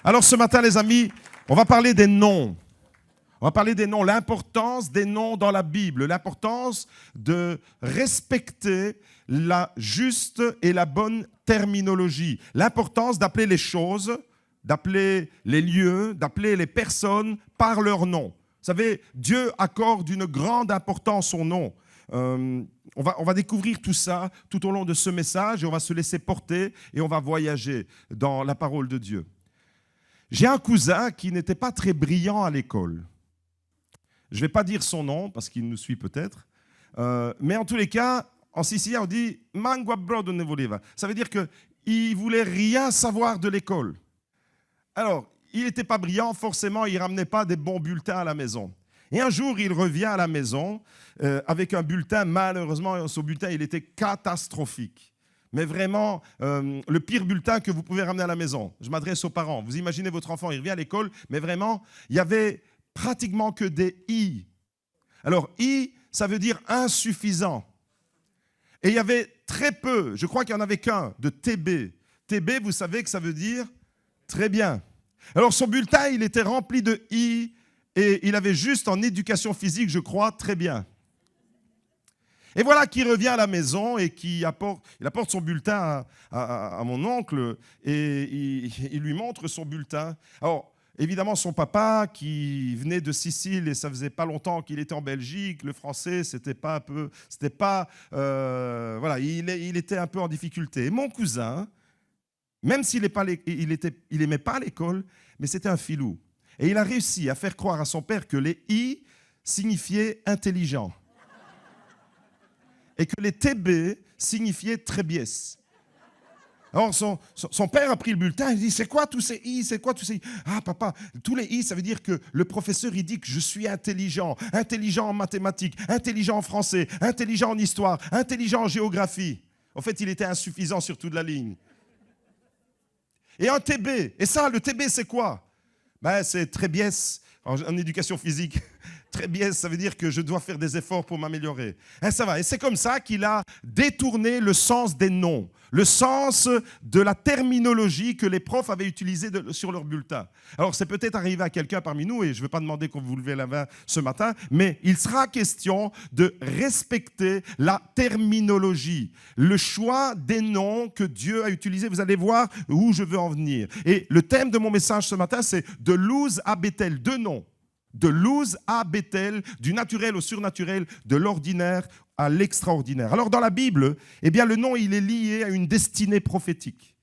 Alors ce matin, les amis, on va parler des noms. On va parler des noms, l'importance des noms dans la Bible, l'importance de respecter la juste et la bonne terminologie, l'importance d'appeler les choses, d'appeler les lieux, d'appeler les personnes par leur nom. Vous savez, Dieu accorde une grande importance au nom. On va découvrir tout ça tout au long de ce message et on va se laisser porter et on va voyager dans la parole de Dieu. J'ai un cousin qui n'était pas très brillant à l'école. Je ne vais pas dire son nom parce qu'il nous suit peut-être, mais en tous les cas, en sicilien on dit « mangua brodo ne voleva ». Ça veut dire qu'il ne voulait rien savoir de l'école. Alors, il n'était pas brillant, forcément, il ne ramenait pas des bons bulletins à la maison. Et un jour, il revient à la maison avec un bulletin, malheureusement, son bulletin, il était catastrophique. Mais vraiment, le pire bulletin que vous pouvez ramener à la maison. Je m'adresse aux parents. Vous imaginez votre enfant, il revient à l'école, mais vraiment, il y avait pratiquement que des I. Alors, I, ça veut dire insuffisant. Et il y avait très peu, je crois qu'il n'y en avait qu'un, de TB. TB, vous savez que ça veut dire très bien. Alors, son bulletin, il était rempli de I et il avait juste en éducation physique, je crois, très bien. Et voilà qu'il revient à la maison et il apporte son bulletin à mon oncle et il lui montre son bulletin. Alors, évidemment, son papa, qui venait de Sicile et ça faisait pas longtemps qu'il était en Belgique, le français, voilà, il était un peu en difficulté. Et mon cousin, même s'il n'aimait pas l'école, mais c'était un filou. Et il a réussi à faire croire à son père que les I signifiaient intelligent et que les TB signifiaient très bies. Alors, son père a pris le bulletin, il dit « C'est quoi tous ces I? C'est quoi tous ces I ?»« Ah, papa, tous les I, ça veut dire que le professeur, il dit que je suis intelligent. Intelligent en mathématiques, intelligent en français, intelligent en histoire, intelligent en géographie. » En fait, il était insuffisant sur toute la ligne. Et un TB. Et ça, le TB, c'est quoi? Ben, c'est très bies en éducation physique. Très bien, ça veut dire que je dois faire des efforts pour m'améliorer. Et ça va. Et c'est comme ça qu'il a détourné le sens des noms, le sens de la terminologie que les profs avaient utilisée sur leur bulletin. Alors, c'est peut-être arrivé à quelqu'un parmi nous, et je ne vais pas demander qu'on vous levez la main ce matin, mais il sera question de respecter la terminologie, le choix des noms que Dieu a utilisés. Vous allez voir où je veux en venir. Et le thème de mon message ce matin, c'est « De Luz à Bethel », deux noms. De Luz à Bethel, du naturel au surnaturel, de l'ordinaire à l'extraordinaire. Alors dans la Bible, eh bien, le nom il est lié à une destinée prophétique.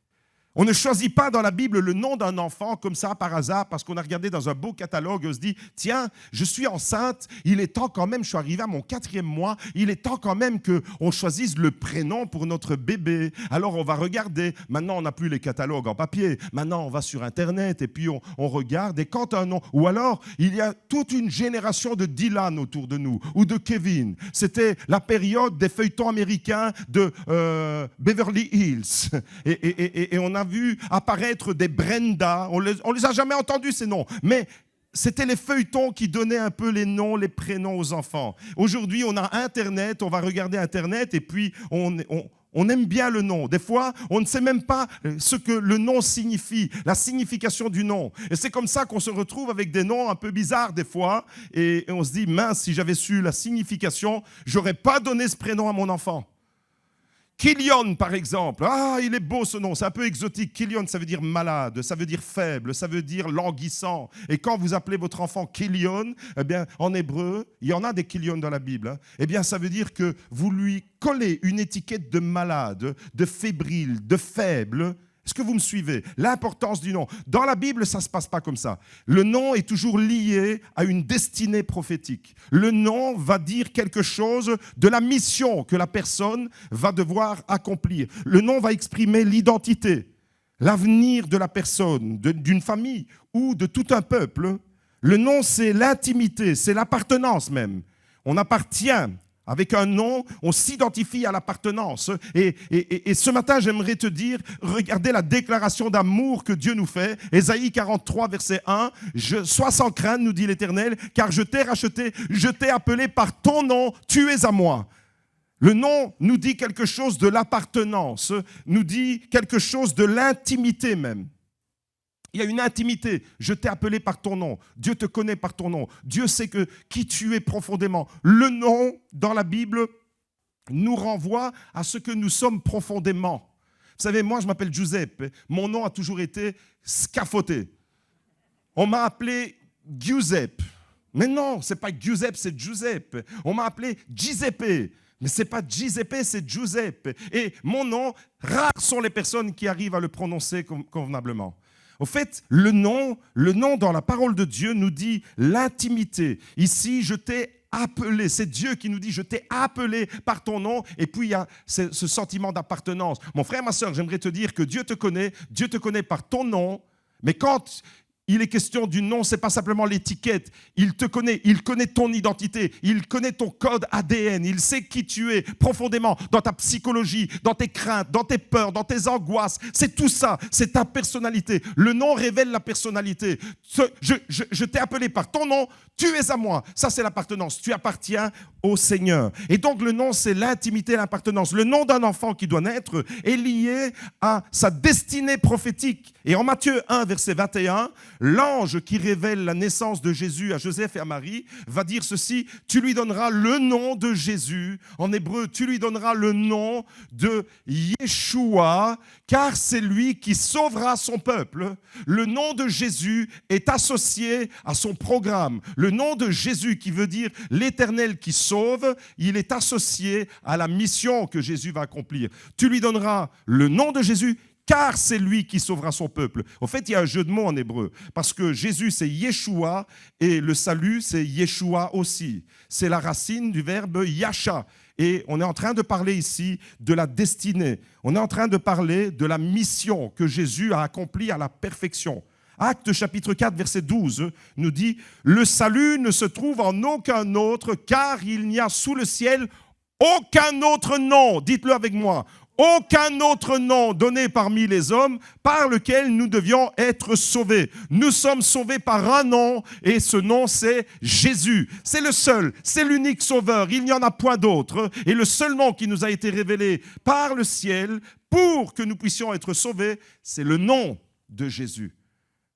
On ne choisit pas dans la Bible le nom d'un enfant comme ça par hasard parce qu'on a regardé dans un beau catalogue et on se dit « Tiens, je suis enceinte, il est temps quand même, je suis arrivé à mon 4e mois, il est temps quand même qu'on choisisse le prénom pour notre bébé. » Alors on va regarder, maintenant on n'a plus les catalogues en papier, maintenant on va sur Internet et puis on regarde et quand un nom, ou alors il y a toute une génération de Dylan autour de nous ou de Kevin. C'était la période des feuilletons américains de Beverly Hills et on a vu apparaître des Brenda, on les a jamais entendus ces noms, mais c'était les feuilletons qui donnaient un peu les noms, les prénoms aux enfants. Aujourd'hui, on a Internet, on va regarder Internet et puis on aime bien le nom. Des fois, on ne sait même pas ce que le nom signifie, la signification du nom. Et c'est comme ça qu'on se retrouve avec des noms un peu bizarres des fois et on se dit, mince, si j'avais su la signification, j'aurais pas donné ce prénom à mon enfant. Kilion, par exemple. Ah, il est beau ce nom, c'est un peu exotique. Kilion, ça veut dire malade, ça veut dire faible, ça veut dire languissant. Et quand vous appelez votre enfant Kilion, eh bien, en hébreu, il y en a des Kilion dans la Bible, hein, eh bien, ça veut dire que vous lui collez une étiquette de malade, de fébrile, de faible. Est-ce que vous me suivez? L'importance du nom. Dans la Bible, ça ne se passe pas comme ça. Le nom est toujours lié à une destinée prophétique. Le nom va dire quelque chose de la mission que la personne va devoir accomplir. Le nom va exprimer l'identité, l'avenir de la personne, d'une famille ou de tout un peuple. Le nom, c'est l'intimité, c'est l'appartenance même. On appartient. Avec un nom, on s'identifie à l'appartenance. Et ce matin, j'aimerais te dire, regardez la déclaration d'amour que Dieu nous fait. Ésaïe 43, verset 1. « Sois sans crainte, nous dit l'Éternel, car je t'ai racheté, je t'ai appelé par ton nom, tu es à moi. » Le nom nous dit quelque chose de l'appartenance, nous dit quelque chose de l'intimité même. Il y a une intimité. Je t'ai appelé par ton nom. Dieu te connaît par ton nom. Dieu sait qui tu es profondément. Le nom, dans la Bible, nous renvoie à ce que nous sommes profondément. Vous savez, moi, je m'appelle Giuseppe. Mon nom a toujours été Scaffoté. On m'a appelé Giuseppe. Mais non, ce n'est pas Giuseppe, c'est Giuseppe. On m'a appelé Giuseppe. Mais ce n'est pas Giuseppe, c'est Giuseppe. Et mon nom, rares sont les personnes qui arrivent à le prononcer convenablement. Au fait, le nom dans la parole de Dieu nous dit l'intimité. Ici, je t'ai appelé. C'est Dieu qui nous dit, je t'ai appelé par ton nom. Et puis, il y a ce sentiment d'appartenance. Mon frère, ma soeur, j'aimerais te dire que Dieu te connaît par ton nom. Mais quand il est question du nom, ce n'est pas simplement l'étiquette. Il te connaît, il connaît ton identité, il connaît ton code ADN, il sait qui tu es profondément dans ta psychologie, dans tes craintes, dans tes peurs, dans tes angoisses. C'est tout ça, c'est ta personnalité. Le nom révèle la personnalité. Je t'ai appelé par ton nom, tu es à moi. Ça, c'est l'appartenance. Tu appartiens au Seigneur. Et donc, le nom, c'est l'intimité, l'appartenance. Le nom d'un enfant qui doit naître est lié à sa destinée prophétique. Et en Matthieu 1, verset 21, l'ange qui révèle la naissance de Jésus à Joseph et à Marie va dire ceci, tu lui donneras le nom de Jésus. En hébreu, tu lui donneras le nom de Yeshua, car c'est lui qui sauvera son peuple. Le nom de Jésus est associé à son programme. Le nom de Jésus, qui veut dire l'Éternel qui sauve, il est associé à la mission que Jésus va accomplir. Tu lui donneras le nom de Jésus, car c'est lui qui sauvera son peuple. En fait, il y a un jeu de mots en hébreu, parce que Jésus, c'est Yeshua, et le salut, c'est Yeshua aussi. C'est la racine du verbe yasha. Et on est en train de parler ici de la destinée. On est en train de parler de la mission que Jésus a accomplie à la perfection. Actes chapitre 4, verset 12 nous dit « Le salut ne se trouve en aucun autre, car il n'y a sous le ciel aucun autre nom. » Dites-le avec moi. Aucun autre nom donné parmi les hommes par lequel nous devions être sauvés. Nous sommes sauvés par un nom et ce nom c'est Jésus. C'est le seul, c'est l'unique sauveur. Il n'y en a point d'autre. Et le seul nom qui nous a été révélé par le ciel pour que nous puissions être sauvés, c'est le nom de Jésus.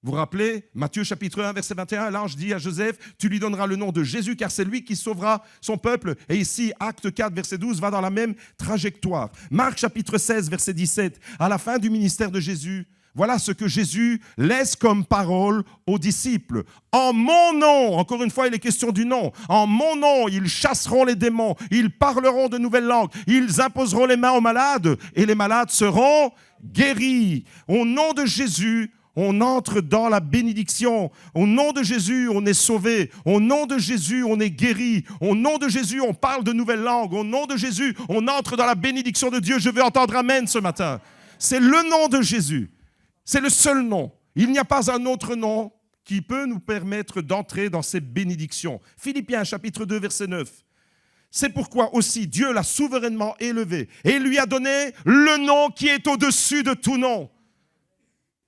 Vous vous rappelez, Matthieu chapitre 1, verset 21, l'ange dit à Joseph, tu lui donneras le nom de Jésus, car c'est lui qui sauvera son peuple. Et ici, acte 4, verset 12, va dans la même trajectoire. Marc chapitre 16, verset 17, à la fin du ministère de Jésus, voilà ce que Jésus laisse comme parole aux disciples. En mon nom, encore une fois, il est question du nom. En mon nom, ils chasseront les démons, ils parleront de nouvelles langues, ils imposeront les mains aux malades et les malades seront guéris. Au nom de Jésus, on entre dans la bénédiction. Au nom de Jésus, on est sauvé. Au nom de Jésus, on est guéri. Au nom de Jésus, on parle de nouvelles langues. Au nom de Jésus, on entre dans la bénédiction de Dieu. Je veux entendre Amen ce matin. C'est le nom de Jésus. C'est le seul nom. Il n'y a pas un autre nom qui peut nous permettre d'entrer dans ces bénédictions. Philippiens chapitre 2, verset 9. C'est pourquoi aussi Dieu l'a souverainement élevé et lui a donné le nom qui est au-dessus de tout nom.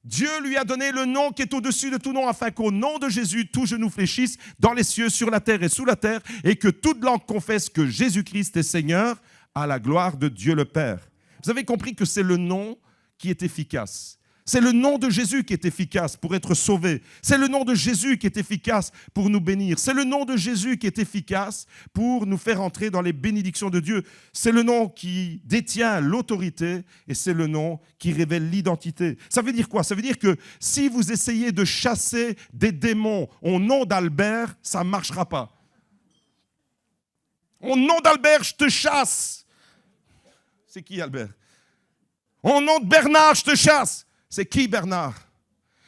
Dieu lui a donné le nom qui est au-dessus de tout nom, afin qu'au nom de Jésus, tout genou fléchisse dans les cieux, sur la terre et sous la terre, et que toute langue confesse que Jésus-Christ est Seigneur, à la gloire de Dieu le Père. Vous avez compris que c'est le nom qui est efficace. C'est le nom de Jésus qui est efficace pour être sauvé. C'est le nom de Jésus qui est efficace pour nous bénir. C'est le nom de Jésus qui est efficace pour nous faire entrer dans les bénédictions de Dieu. C'est le nom qui détient l'autorité et c'est le nom qui révèle l'identité. Ça veut dire quoi? Ça veut dire que si vous essayez de chasser des démons au nom d'Albert, ça ne marchera pas. Au nom d'Albert, je te chasse. C'est qui Albert? Au nom de Bernard, je te chasse. C'est qui Bernard?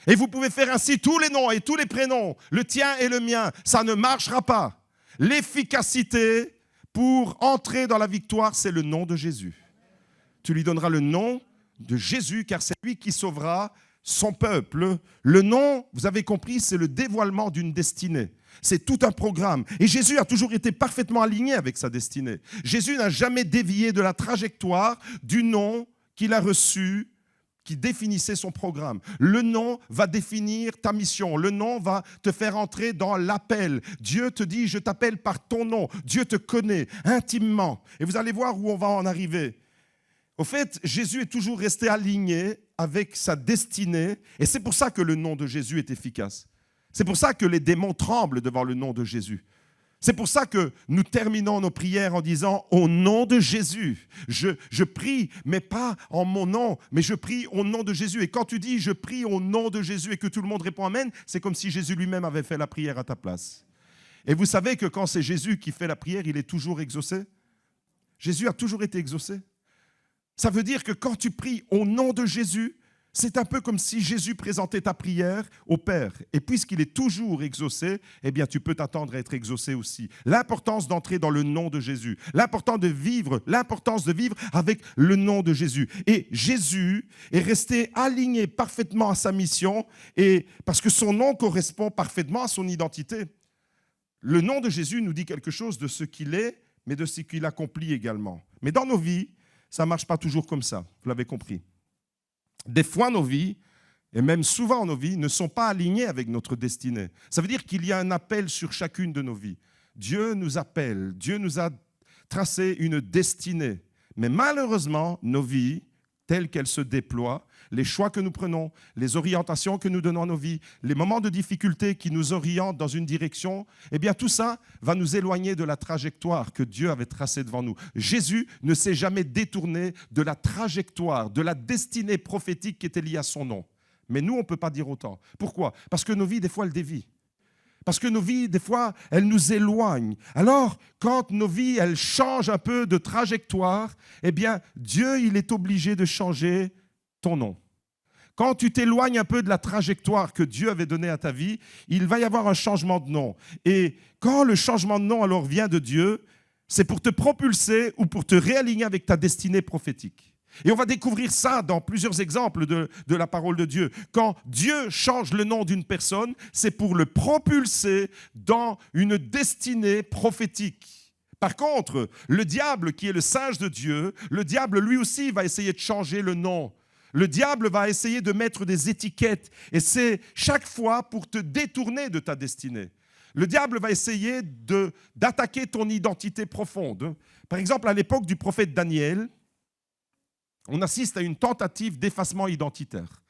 Et vous pouvez faire ainsi tous les noms et tous les prénoms, le tien et le mien, ça ne marchera pas. L'efficacité pour entrer dans la victoire, c'est le nom de Jésus. Tu lui donneras le nom de Jésus, car c'est lui qui sauvera son peuple. Le nom, vous avez compris, c'est le dévoilement d'une destinée. C'est tout un programme. Et Jésus a toujours été parfaitement aligné avec sa destinée. Jésus n'a jamais dévié de la trajectoire du nom qu'il a reçu, qui définissait son programme. Le nom va définir ta mission. Le nom va te faire entrer dans l'appel. Dieu te dit, je t'appelle par ton nom. Dieu te connaît intimement. Et vous allez voir où on va en arriver. Au fait, Jésus est toujours resté aligné avec sa destinée. Et c'est pour ça que le nom de Jésus est efficace. C'est pour ça que les démons tremblent devant le nom de Jésus. C'est pour ça que nous terminons nos prières en disant « Au nom de Jésus, je prie, mais pas en mon nom, mais je prie au nom de Jésus. » Et quand tu dis « Je prie au nom de Jésus » et que tout le monde répond « Amen », c'est comme si Jésus lui-même avait fait la prière à ta place. Et vous savez que quand c'est Jésus qui fait la prière, il est toujours exaucé. Jésus a toujours été exaucé. Ça veut dire que quand tu pries au nom de Jésus, c'est un peu comme si Jésus présentait ta prière au Père. Et puisqu'il est toujours exaucé, eh bien, tu peux t'attendre à être exaucé aussi. L'importance d'entrer dans le nom de Jésus. L'importance de vivre avec le nom de Jésus. Et Jésus est resté aligné parfaitement à sa mission et parce que son nom correspond parfaitement à son identité. Le nom de Jésus nous dit quelque chose de ce qu'il est, mais de ce qu'il accomplit également. Mais dans nos vies, ça ne marche pas toujours comme ça. Vous l'avez compris. Des fois, nos vies, et même souvent nos vies, ne sont pas alignées avec notre destinée. Ça veut dire qu'il y a un appel sur chacune de nos vies. Dieu nous appelle, Dieu nous a tracé une destinée. Mais malheureusement, nos vies, telles qu'elles se déploient, les choix que nous prenons, les orientations que nous donnons à nos vies, les moments de difficulté qui nous orientent dans une direction, eh bien tout ça va nous éloigner de la trajectoire que Dieu avait tracée devant nous. Jésus ne s'est jamais détourné de la trajectoire, de la destinée prophétique qui était liée à son nom. Mais nous, on ne peut pas dire autant. Pourquoi? Parce que nos vies, des fois, elles dévient. Parce que nos vies, des fois, elles nous éloignent. Alors, quand nos vies, elles changent un peu de trajectoire, eh bien, Dieu, il est obligé de changer ton nom. Quand tu t'éloignes un peu de la trajectoire que Dieu avait donnée à ta vie, il va y avoir un changement de nom. Et quand le changement de nom, alors, vient de Dieu, c'est pour te propulser ou pour te réaligner avec ta destinée prophétique. Et on va découvrir ça dans plusieurs exemples de la parole de Dieu. Quand Dieu change le nom d'une personne, c'est pour le propulser dans une destinée prophétique. Par contre, le diable, qui est le singe de Dieu, le diable lui aussi va essayer de changer le nom. Le diable va essayer de mettre des étiquettes et c'est chaque fois pour te détourner de ta destinée. Le diable va essayer d'attaquer ton identité profonde. Par exemple, à l'époque du prophète Daniel, on assiste à une tentative d'effacement identitaire.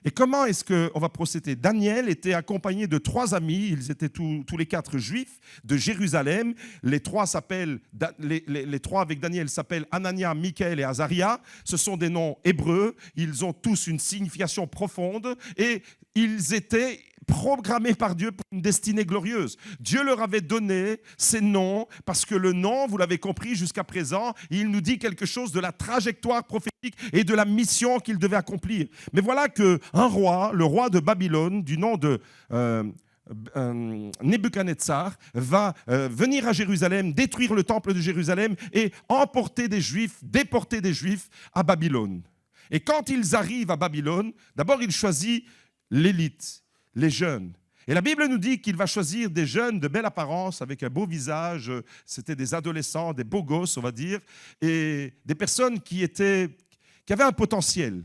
Et comment est-ce qu'on va procéder? Daniel était accompagné de 3 amis, ils étaient tous les 4 juifs de Jérusalem. Les trois avec Daniel s'appellent Anania, Michaël et Azaria. Ce sont des noms hébreux, ils ont tous une signification profonde et ils étaient programmés par Dieu pour une destinée glorieuse. Dieu leur avait donné ces noms parce que le nom, vous l'avez compris jusqu'à présent, il nous dit quelque chose de la trajectoire prophétique et de la mission qu'il devait accomplir. Mais voilà qu'un roi, le roi de Babylone, du nom de Nebuchadnezzar, va venir à Jérusalem, détruire le temple de Jérusalem et emporter des Juifs, déporter des Juifs à Babylone. Et quand ils arrivent à Babylone, d'abord il choisit l'élite, les jeunes. Et la Bible nous dit qu'il va choisir des jeunes de belle apparence, avec un beau visage. C'était des adolescents, des beaux gosses, on va dire, et des personnes qui avaient un potentiel.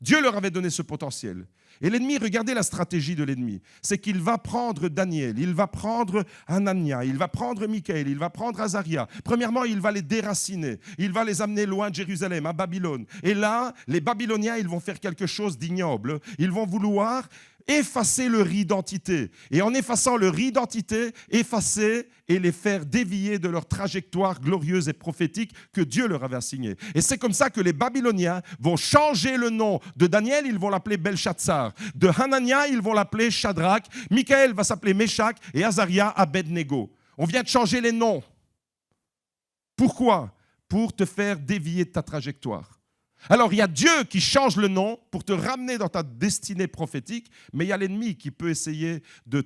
Dieu leur avait donné ce potentiel. Et l'ennemi, regardez la stratégie de l'ennemi. C'est qu'il va prendre Daniel, il va prendre Anania, il va prendre Michaël, il va prendre Azaria. Premièrement, il va les déraciner. Il va les amener loin de Jérusalem, à Babylone. Et là, les Babyloniens, ils vont faire quelque chose d'ignoble. Ils vont vouloir effacer leur identité. Et en effaçant leur identité, effacer et les faire dévier de leur trajectoire glorieuse et prophétique que Dieu leur avait assignée. Et c'est comme ça que les Babyloniens vont changer le nom de Daniel, ils vont l'appeler Belshazzar. De Hanania, ils vont l'appeler Shadrach. Michaël va s'appeler Meshach et Azaria Abednego. On vient de changer les noms. Pourquoi? Pour te faire dévier de ta trajectoire. Alors, il y a Dieu qui change le nom pour te ramener dans ta destinée prophétique, mais il y a l'ennemi qui peut essayer de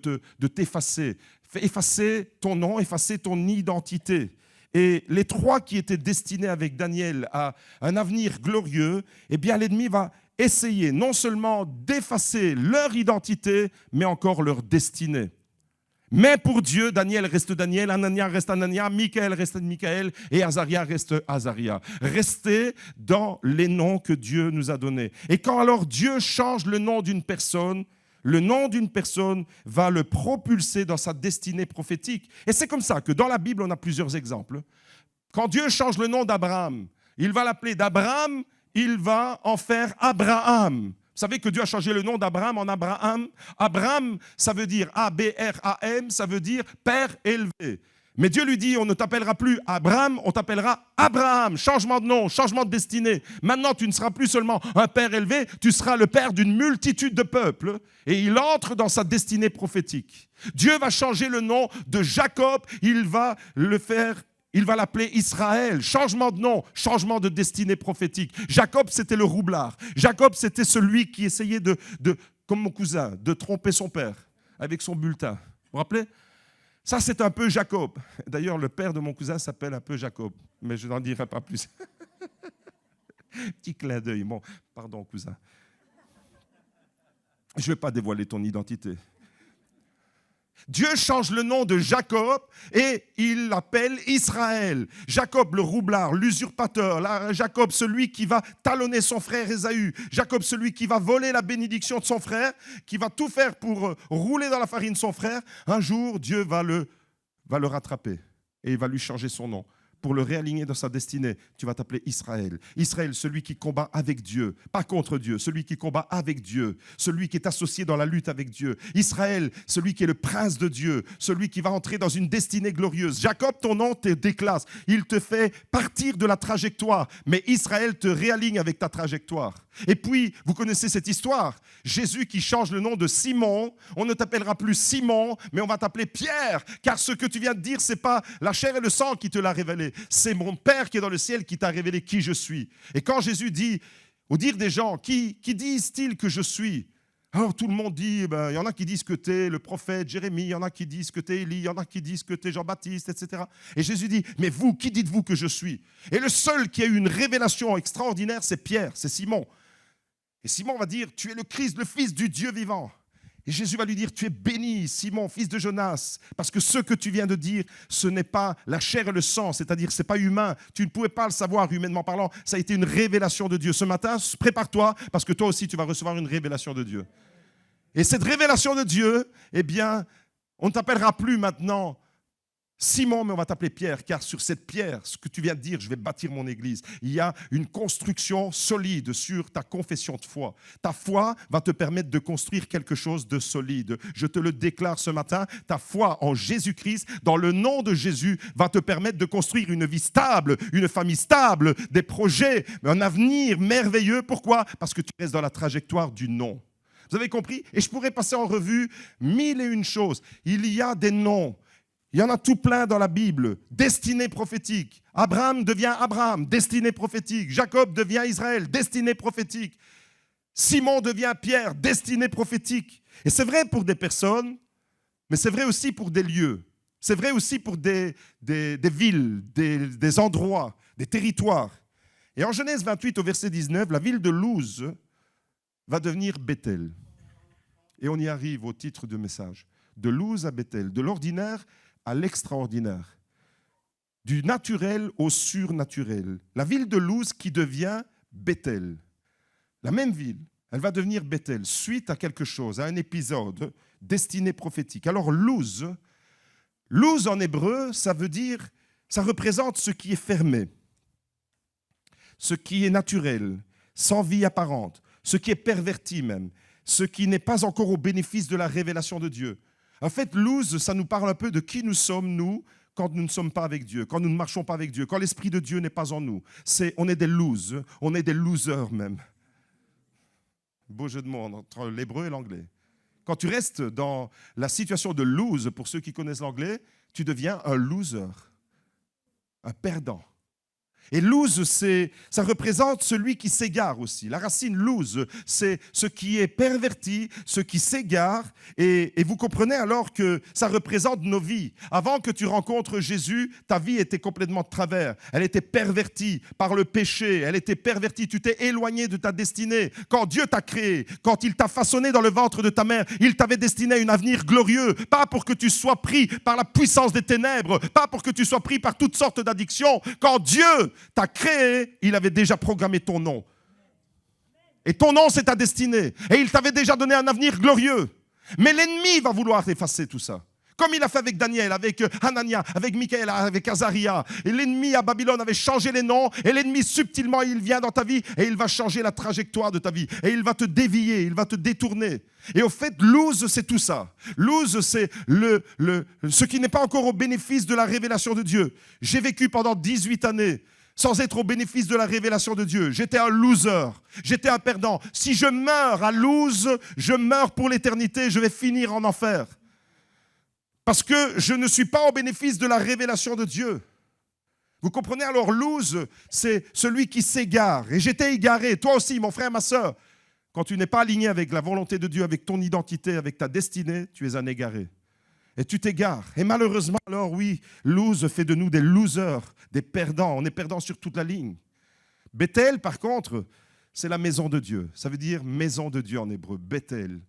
t'effacer. Effacer ton nom, effacer ton identité. Et les 3 qui étaient destinés avec Daniel à un avenir glorieux, eh bien, l'ennemi va essayer non seulement d'effacer leur identité, mais encore leur destinée. Mais pour Dieu, Daniel reste Daniel, Anania reste Anania, Michaël reste Michaël et Azaria reste Azaria. Restez dans les noms que Dieu nous a donnés. Et quand alors Dieu change le nom d'une personne, le nom d'une personne va le propulser dans sa destinée prophétique. Et c'est comme ça que dans la Bible, on a plusieurs exemples. Quand Dieu change le nom d'Abraham, il va l'appeler d'Abraham il va en faire Abraham. Vous savez que Dieu a changé le nom d'Abraham en Abraham. Abraham, ça veut dire A-B-R-A-M, ça veut dire père élevé. Mais Dieu lui dit, on ne t'appellera plus Abraham, on t'appellera Abraham. Changement de nom, changement de destinée. Maintenant, tu ne seras plus seulement un père élevé, tu seras le père d'une multitude de peuples. Et il entre dans sa destinée prophétique. Dieu va changer le nom de Jacob, il va l'appeler Israël. Changement de nom, changement de destinée prophétique. Jacob, c'était le roublard. Jacob, c'était celui qui essayait comme mon cousin, de tromper son père avec son bulletin. Vous vous rappelez ? Ça, c'est un peu Jacob. D'ailleurs, le père de mon cousin s'appelle un peu Jacob, mais je n'en dirai pas plus. Petit clin d'œil. Bon, pardon, cousin. Je ne vais pas dévoiler ton identité. Dieu change le nom de Jacob et il l'appelle Israël. Jacob le roublard, l'usurpateur. Jacob celui qui va talonner son frère Ésaü. Jacob celui qui va voler la bénédiction de son frère, qui va tout faire pour rouler dans la farine son frère. Un jour, Dieu va le rattraper et il va lui changer son nom. Pour le réaligner dans sa destinée, tu vas t'appeler Israël. Israël, celui qui combat avec Dieu, pas contre Dieu, celui qui combat avec Dieu, celui qui est associé dans la lutte avec Dieu. Israël, celui qui est le prince de Dieu, celui qui va entrer dans une destinée glorieuse. Jacob, ton nom te déclasse, il te fait partir de la trajectoire, mais Israël te réaligne avec ta trajectoire. Et puis, vous connaissez cette histoire, Jésus qui change le nom de Simon, on ne t'appellera plus Simon, mais on va t'appeler Pierre, car ce que tu viens de dire, ce n'est pas la chair et le sang qui te l'a révélé, c'est mon Père qui est dans le ciel qui t'a révélé qui je suis. Et quand Jésus dit, au dire des gens, qui disent-ils que je suis ? Alors tout le monde dit, il y en a qui disent que tu es le prophète Jérémie, il y en a qui disent que tu es Élie, il y en a qui disent que tu es Jean-Baptiste, etc. Et Jésus dit, mais vous, qui dites-vous que je suis ? Et le seul qui a eu une révélation extraordinaire, c'est Pierre, c'est Simon. Et Simon va dire, tu es le Christ, le Fils du Dieu vivant. Et Jésus va lui dire, tu es béni, Simon, fils de Jonas, parce que ce que tu viens de dire, ce n'est pas la chair et le sang, c'est-à-dire ce n'est pas humain. Tu ne pouvais pas le savoir humainement parlant, ça a été une révélation de Dieu. Ce matin, prépare-toi, parce que toi aussi, tu vas recevoir une révélation de Dieu. Et cette révélation de Dieu, eh bien, on ne t'appellera plus maintenant Simon, mais on va t'appeler Pierre, car sur cette pierre, ce que tu viens de dire, je vais bâtir mon église. Il y a une construction solide sur ta confession de foi. Ta foi va te permettre de construire quelque chose de solide. Je te le déclare ce matin, ta foi en Jésus-Christ, dans le nom de Jésus, va te permettre de construire une vie stable, une famille stable, des projets, un avenir merveilleux. Pourquoi ? Parce que tu restes dans la trajectoire du nom. Vous avez compris ? Et je pourrais passer en revue 1001 choses. Il y a des noms. Il y en a tout plein dans la Bible. Destinée prophétique. Abraham devient Abraham, destinée prophétique. Jacob devient Israël, destinée prophétique. Simon devient Pierre, destinée prophétique. Et c'est vrai pour des personnes, mais c'est vrai aussi pour des lieux. C'est vrai aussi pour des villes, des endroits, des territoires. Et en Genèse 28, au verset 19, la ville de Luz va devenir Bethel. Et on y arrive au titre du message. De Luz à Bethel, de l'ordinaire à l'extraordinaire, du naturel au surnaturel. La ville de Luz qui devient Bethel. La même ville, elle va devenir Bethel suite à quelque chose, à un épisode destiné prophétique. Alors Luz en hébreu, ça représente ce qui est fermé, ce qui est naturel, sans vie apparente, ce qui est perverti même, ce qui n'est pas encore au bénéfice de la révélation de Dieu. En fait, Luz, ça nous parle un peu de qui nous sommes, nous, quand nous ne sommes pas avec Dieu, quand nous ne marchons pas avec Dieu, quand l'Esprit de Dieu n'est pas en nous. On est des luz, on est des losers même. Beau jeu de mots entre l'hébreu et l'anglais. Quand tu restes dans la situation de lose, pour ceux qui connaissent l'anglais, tu deviens un loser, un perdant. Et lose, ça représente celui qui s'égare aussi. La racine lose, c'est ce qui est perverti, ce qui s'égare. Et vous comprenez alors que ça représente nos vies. Avant que tu rencontres Jésus, ta vie était complètement de travers. Elle était pervertie par le péché. Elle était pervertie. Tu t'es éloigné de ta destinée. Quand Dieu t'a créé, quand il t'a façonné dans le ventre de ta mère, il t'avait destiné à un avenir glorieux. Pas pour que tu sois pris par la puissance des ténèbres. Pas pour que tu sois pris par toutes sortes d'addictions. Quand Dieu t'a créé, il avait déjà programmé ton nom. Et ton nom, c'est ta destinée. Et il t'avait déjà donné un avenir glorieux. Mais l'ennemi va vouloir effacer tout ça. comme il a fait avec Daniel, avec Hanania, avec Michaël, avec Azaria. Et l'ennemi à Babylone avait changé les noms, et l'ennemi subtilement, il vient dans ta vie, et il va changer la trajectoire de ta vie, et il va te dévier, il va te détourner. Et au fait, lose, c'est tout ça. Lose, c'est ce qui n'est pas encore au bénéfice de la révélation de Dieu. J'ai vécu pendant 18 années sans être au bénéfice de la révélation de Dieu. J'étais un loser, j'étais un perdant. Si je meurs à lose, je meurs pour l'éternité, je vais finir en enfer. Parce que je ne suis pas au bénéfice de la révélation de Dieu. Vous comprenez? Alors, lose, c'est celui qui s'égare. Et j'étais égaré, toi aussi, mon frère, ma soeur. Quand tu n'es pas aligné avec la volonté de Dieu, avec ton identité, avec ta destinée, tu es un égaré. Et tu t'égares. Et malheureusement, alors oui, lose fait de nous des losers, des perdants. On est perdants sur toute la ligne. Bethel, par contre, c'est la maison de Dieu. Ça veut dire maison de Dieu en hébreu, Bethel.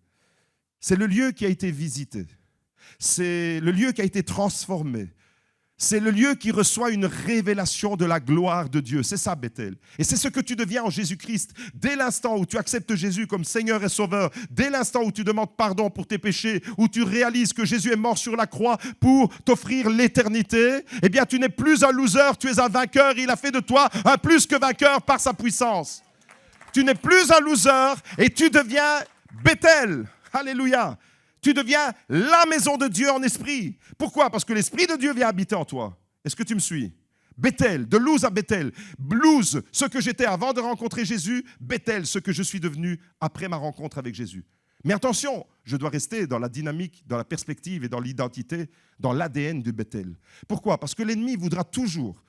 C'est le lieu qui a été visité. C'est le lieu qui a été transformé. C'est le lieu qui reçoit une révélation de la gloire de Dieu. C'est ça, Bethel. Et c'est ce que tu deviens en Jésus-Christ. Dès l'instant où tu acceptes Jésus comme Seigneur et Sauveur, dès l'instant où tu demandes pardon pour tes péchés, où tu réalises que Jésus est mort sur la croix pour t'offrir l'éternité, eh bien, tu n'es plus un loser, tu es un vainqueur. Il a fait de toi un plus que vainqueur par sa puissance. Tu n'es plus un loser et tu deviens Bethel. Alléluia. Tu deviens la maison de Dieu en esprit. Pourquoi? Parce que l'Esprit de Dieu vient habiter en toi. Est-ce que tu me suis? Bethel, de Luz à Bethel. Luz, ce que j'étais avant de rencontrer Jésus. Bethel, ce que je suis devenu après ma rencontre avec Jésus. Mais attention, je dois rester dans la dynamique, dans la perspective et dans l'identité, dans l'ADN du Bethel. Pourquoi? Parce que l'ennemi voudra toujours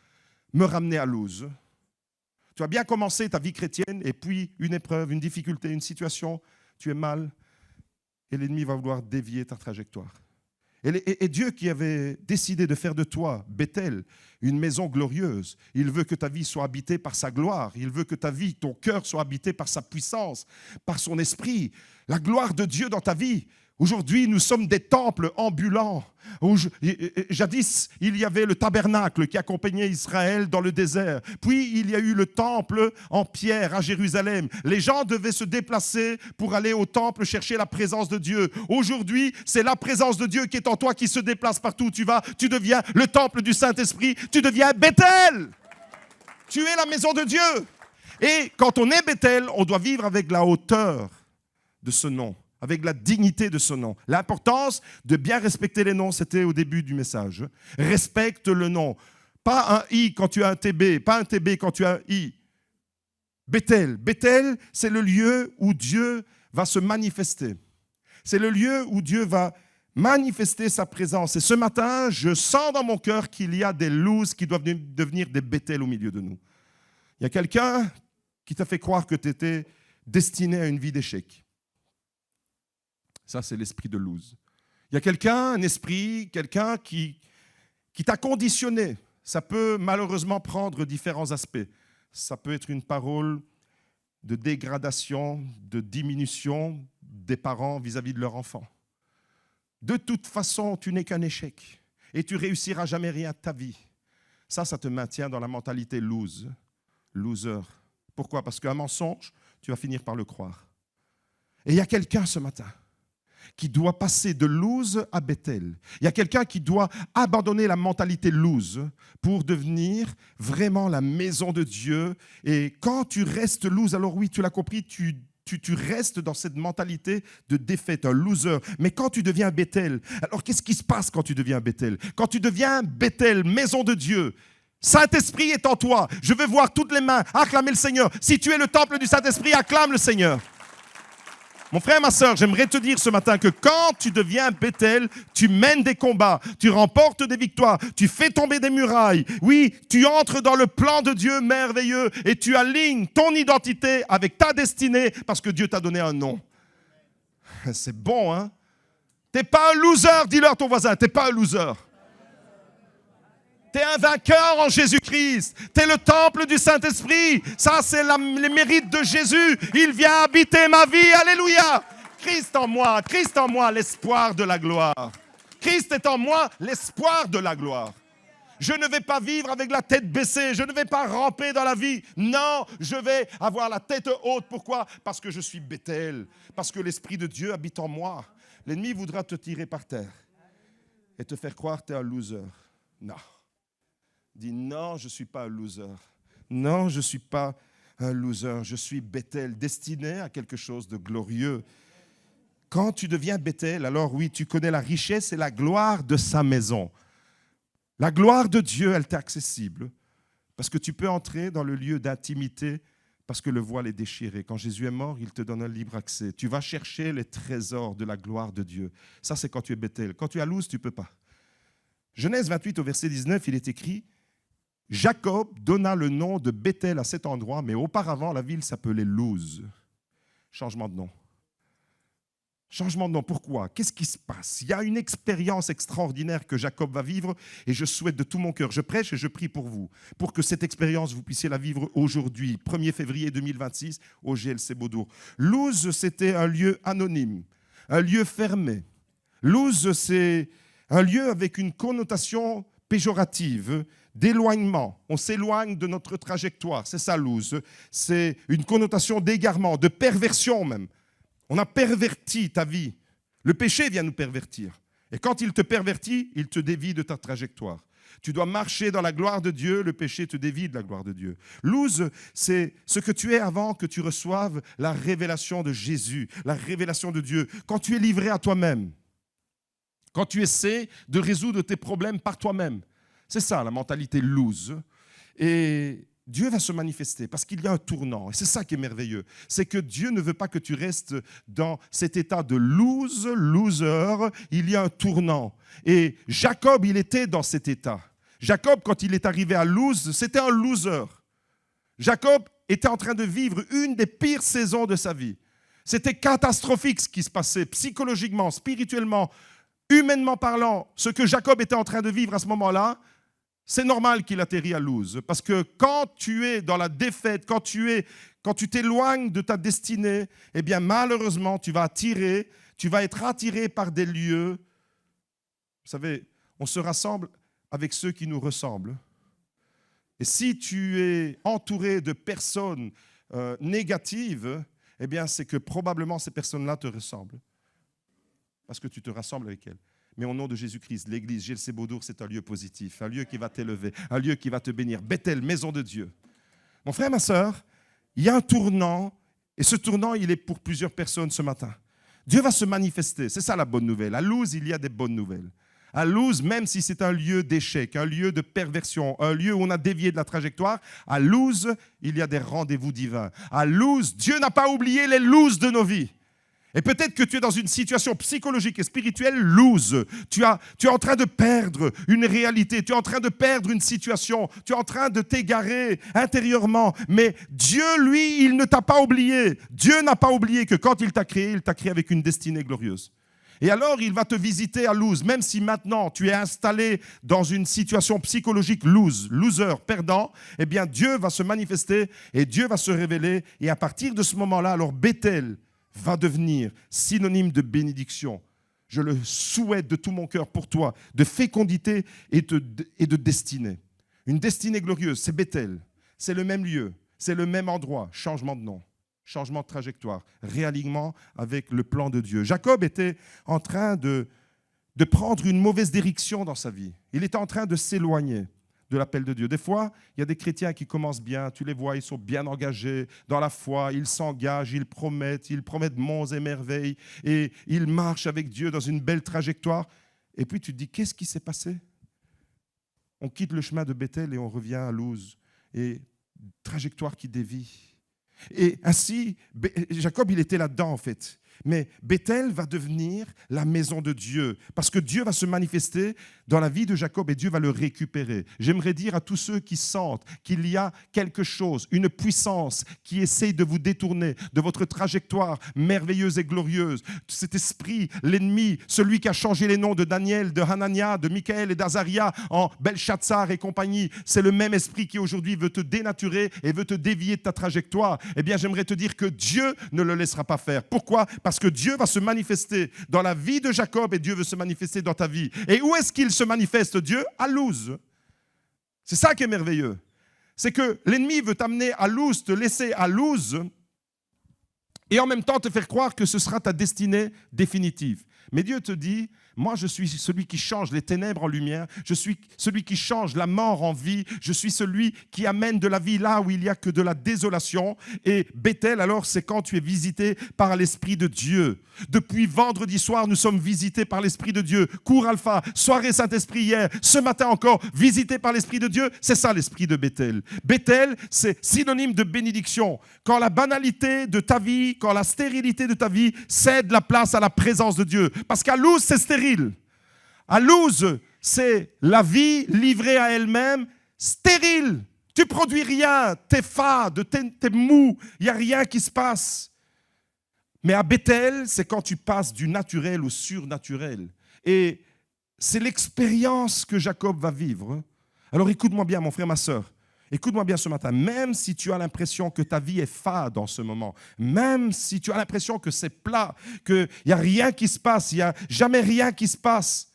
me ramener à Luz. Tu as bien commencé ta vie chrétienne et puis une épreuve, une difficulté, une situation, tu es mal. Et l'ennemi va vouloir dévier ta trajectoire. Et Dieu qui avait décidé de faire de toi, Bethel, une maison glorieuse, il veut que ta vie soit habitée par sa gloire. Il veut que ta vie, ton cœur soit habité par sa puissance, par son esprit. La gloire de Dieu dans ta vie. Aujourd'hui, nous sommes des temples ambulants. Jadis, il y avait le tabernacle qui accompagnait Israël dans le désert. Puis, il y a eu le temple en pierre à Jérusalem. Les gens devaient se déplacer pour aller au temple chercher la présence de Dieu. Aujourd'hui, c'est la présence de Dieu qui est en toi, qui se déplace partout où tu vas. Tu deviens le temple du Saint-Esprit. Tu deviens Bethel. Tu es la maison de Dieu. Et quand on est Bethel, on doit vivre avec la hauteur de ce nom, avec la dignité de ce nom. L'importance de bien respecter les noms, c'était au début du message. Respecte le nom. Pas un I quand tu as un TB, pas un TB quand tu as un I. Bethel. Bethel, c'est le lieu où Dieu va se manifester. C'est le lieu où Dieu va manifester sa présence. Et ce matin, je sens dans mon cœur qu'il y a des Luz qui doivent devenir des Bethel au milieu de nous. Il y a quelqu'un qui t'a fait croire que tu étais destiné à une vie d'échec. Ça, c'est l'esprit de Luz. Il y a quelqu'un, un esprit, quelqu'un qui t'a conditionné. Ça peut malheureusement prendre différents aspects. Ça peut être une parole de dégradation, de diminution des parents vis-à-vis de leur enfant. De toute façon, tu n'es qu'un échec et tu réussiras jamais rien de ta vie. Ça te maintient dans la mentalité loser. Pourquoi? Parce qu'un mensonge, tu vas finir par le croire. Et il y a quelqu'un ce matin qui doit passer de Luz à Bethel. Il y a quelqu'un qui doit abandonner la mentalité Luz pour devenir vraiment la maison de Dieu. Et quand tu restes Luz, alors oui, tu l'as compris, tu restes dans cette mentalité de défaite, un loser. Mais quand tu deviens Bethel, alors qu'est-ce qui se passe quand tu deviens Bethel? Quand tu deviens Bethel, maison de Dieu, Saint-Esprit est en toi. Je veux voir toutes les mains acclamer le Seigneur. Si tu es le temple du Saint-Esprit, acclame le Seigneur. Mon frère, ma soeur, j'aimerais te dire ce matin que quand tu deviens Bethel, tu mènes des combats, tu remportes des victoires, tu fais tomber des murailles. Oui, tu entres dans le plan de Dieu merveilleux et tu alignes ton identité avec ta destinée parce que Dieu t'a donné un nom. C'est bon, hein? T'es pas un loser, dis-le à ton voisin, t'es pas un loser. Tu es un vainqueur en Jésus-Christ. Tu es le temple du Saint-Esprit. Ça, c'est les mérites de Jésus. Il vient habiter ma vie. Alléluia. Christ en moi, l'espoir de la gloire. Christ est en moi, l'espoir de la gloire. Je ne vais pas vivre avec la tête baissée. Je ne vais pas ramper dans la vie. Non, je vais avoir la tête haute. Pourquoi? Parce que je suis Bethel. Parce que l'Esprit de Dieu habite en moi. L'ennemi voudra te tirer par terre. et te faire croire que tu es un loser. Non. Dis non, je ne suis pas un loser. Non, je ne suis pas un loser. Je suis Bethel, destiné à quelque chose de glorieux. Quand tu deviens Bethel, alors oui, tu connais la richesse et la gloire de sa maison. La gloire de Dieu, elle t'est accessible parce que tu peux entrer dans le lieu d'intimité parce que le voile est déchiré. Quand Jésus est mort, il te donne un libre accès. Tu vas chercher les trésors de la gloire de Dieu. Ça, c'est quand tu es Bethel. Quand tu es à Luz, tu ne peux pas. Genèse 28 au verset 19, il est écrit « Jacob donna le nom de Bethel à cet endroit, mais auparavant, la ville s'appelait Luz. » Changement de nom. Changement de nom, pourquoi? Qu'est-ce qui se passe? Il y a une expérience extraordinaire que Jacob va vivre et je souhaite de tout mon cœur, je prêche et je prie pour vous, pour que cette expérience, vous puissiez la vivre aujourd'hui, 1er février 2026, au GLC Beaudour. Luz, c'était un lieu anonyme, un lieu fermé. Luz, c'est un lieu avec une connotation péjorative, d'éloignement. On s'éloigne de notre trajectoire, c'est ça Luz. C'est une connotation d'égarement, de perversion même. On a perverti ta vie. Le péché vient nous pervertir. Et quand il te pervertit, il te dévie de ta trajectoire. Tu dois marcher dans la gloire de Dieu, le péché te dévie de la gloire de Dieu. Luz, c'est ce que tu es avant que tu reçoives la révélation de Jésus, la révélation de Dieu. Quand tu es livré à toi-même, quand tu essaies de résoudre tes problèmes par toi-même. C'est ça la mentalité Luz. Et Dieu va se manifester parce qu'il y a un tournant. Et c'est ça qui est merveilleux. C'est que Dieu ne veut pas que tu restes dans cet état de loser. Il y a un tournant. Et Jacob, il était dans cet état. Jacob, quand il est arrivé à Luz, c'était un loser. Jacob était en train de vivre une des pires saisons de sa vie. C'était catastrophique ce qui se passait, psychologiquement, spirituellement, humainement parlant. Ce que Jacob était en train de vivre à ce moment-là, c'est normal qu'il atterrit à Luz, parce que quand tu es dans la défaite, quand tu t'éloignes de ta destinée, eh bien malheureusement, tu vas être attiré par des lieux. Vous savez, on se rassemble avec ceux qui nous ressemblent. Et si tu es entouré de personnes négatives, eh bien c'est que probablement ces personnes-là te ressemblent, parce que tu te rassembles avec elles. Mais au nom de Jésus-Christ, l'église GLC Beaudour, c'est un lieu positif, un lieu qui va t'élever, un lieu qui va te bénir. Bethel, maison de Dieu. Mon frère, ma sœur, il y a un tournant, et ce tournant, il est pour plusieurs personnes ce matin. Dieu va se manifester, c'est ça la bonne nouvelle. À Luz, il y a des bonnes nouvelles. À Luz, même si c'est un lieu d'échec, un lieu de perversion, un lieu où on a dévié de la trajectoire, à Luz, il y a des rendez-vous divins. À Luz, Dieu n'a pas oublié les Luz de nos vies. Et peut-être que tu es dans une situation psychologique et spirituelle loose. Tu es en train de perdre une réalité, tu es en train de perdre une situation, tu es en train de t'égarer intérieurement. Mais Dieu, lui, il ne t'a pas oublié. Dieu n'a pas oublié que quand il t'a créé avec une destinée glorieuse. Et alors, il va te visiter à Luz, même si maintenant tu es installé dans une situation psychologique loser, perdant, eh bien Dieu va se manifester et Dieu va se révéler. Et à partir de ce moment-là, alors Bethel va devenir synonyme de bénédiction. Je le souhaite de tout mon cœur pour toi, de fécondité et de destinée. Une destinée glorieuse, c'est Bethel. C'est le même lieu, c'est le même endroit. Changement de nom, changement de trajectoire, réalignement avec le plan de Dieu. Jacob était en train de prendre une mauvaise direction dans sa vie. Il était en train de s'éloigner de l'appel de Dieu. Des fois, il y a des chrétiens qui commencent bien, tu les vois, ils sont bien engagés dans la foi, ils s'engagent, ils promettent monts et merveilles, et ils marchent avec Dieu dans une belle trajectoire. Et puis tu te dis, qu'est-ce qui s'est passé? On quitte le chemin de Bethel et on revient à Luz, et trajectoire qui dévie. Et ainsi, Jacob, il était là-dedans en fait. Mais Bethel va devenir la maison de Dieu, parce que Dieu va se manifester dans la vie de Jacob et Dieu va le récupérer. J'aimerais dire à tous ceux qui sentent qu'il y a quelque chose, une puissance qui essaye de vous détourner de votre trajectoire merveilleuse et glorieuse. Cet esprit, l'ennemi, celui qui a changé les noms de Daniel, de Hanania, de Michaël et d'Azaria en Belshazzar et compagnie, c'est le même esprit qui aujourd'hui veut te dénaturer et veut te dévier de ta trajectoire. Eh bien, j'aimerais te dire que Dieu ne le laissera pas faire. Pourquoi ? Parce que Dieu va se manifester dans la vie de Jacob et Dieu veut se manifester dans ta vie. Et où est-ce qu'il se manifeste, Dieu? À Luz. C'est ça qui est merveilleux. C'est que l'ennemi veut t'amener à Luz, te laisser à Luz et en même temps te faire croire que ce sera ta destinée définitive. Mais Dieu te dit, moi je suis celui qui change les ténèbres en lumière, je suis celui qui change la mort en vie, je suis celui qui amène de la vie là où il n'y a que de la désolation. Et Bethel, alors, c'est quand tu es visité par l'Esprit de Dieu. Depuis vendredi soir, nous sommes visités par l'Esprit de Dieu. Cours Alpha, soirée Saint-Esprit hier, ce matin encore, visité par l'Esprit de Dieu. C'est ça l'Esprit de Bethel. Bethel, c'est synonyme de bénédiction. Quand la banalité de ta vie, quand la stérilité de ta vie cède la place à la présence de Dieu. Parce qu'à Luz, c'est stérile. À Luz, c'est la vie livrée à elle-même, stérile. Tu produis rien, t'es fade, t'es mou, il n'y a rien qui se passe. Mais à Bethel, c'est quand tu passes du naturel au surnaturel. Et c'est l'expérience que Jacob va vivre. Alors écoute-moi bien, mon frère, ma soeur. Écoute-moi bien ce matin. Même si tu as l'impression que ta vie est fade en ce moment, même si tu as l'impression que c'est plat, qu'il n'y a rien qui se passe, il n'y a jamais rien qui se passe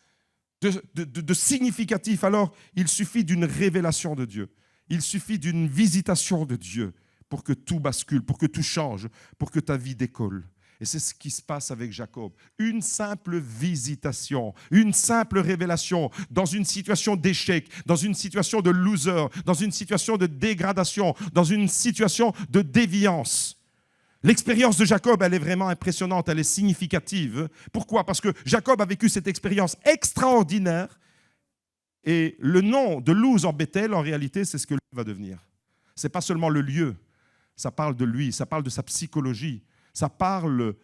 de significatif, alors il suffit d'une révélation de Dieu. Il suffit d'une visitation de Dieu pour que tout bascule, pour que tout change, pour que ta vie décolle. Et c'est ce qui se passe avec Jacob. Une simple visitation, une simple révélation dans une situation d'échec, dans une situation de loser, dans une situation de dégradation, dans une situation de déviance. L'expérience de Jacob, elle est vraiment impressionnante, elle est significative. Pourquoi? Parce que Jacob a vécu cette expérience extraordinaire. Et le nom de Luz en Bethel, en réalité, c'est ce que lui va devenir. Ce n'est pas seulement le lieu, ça parle de lui, ça parle de sa psychologie. Ça parle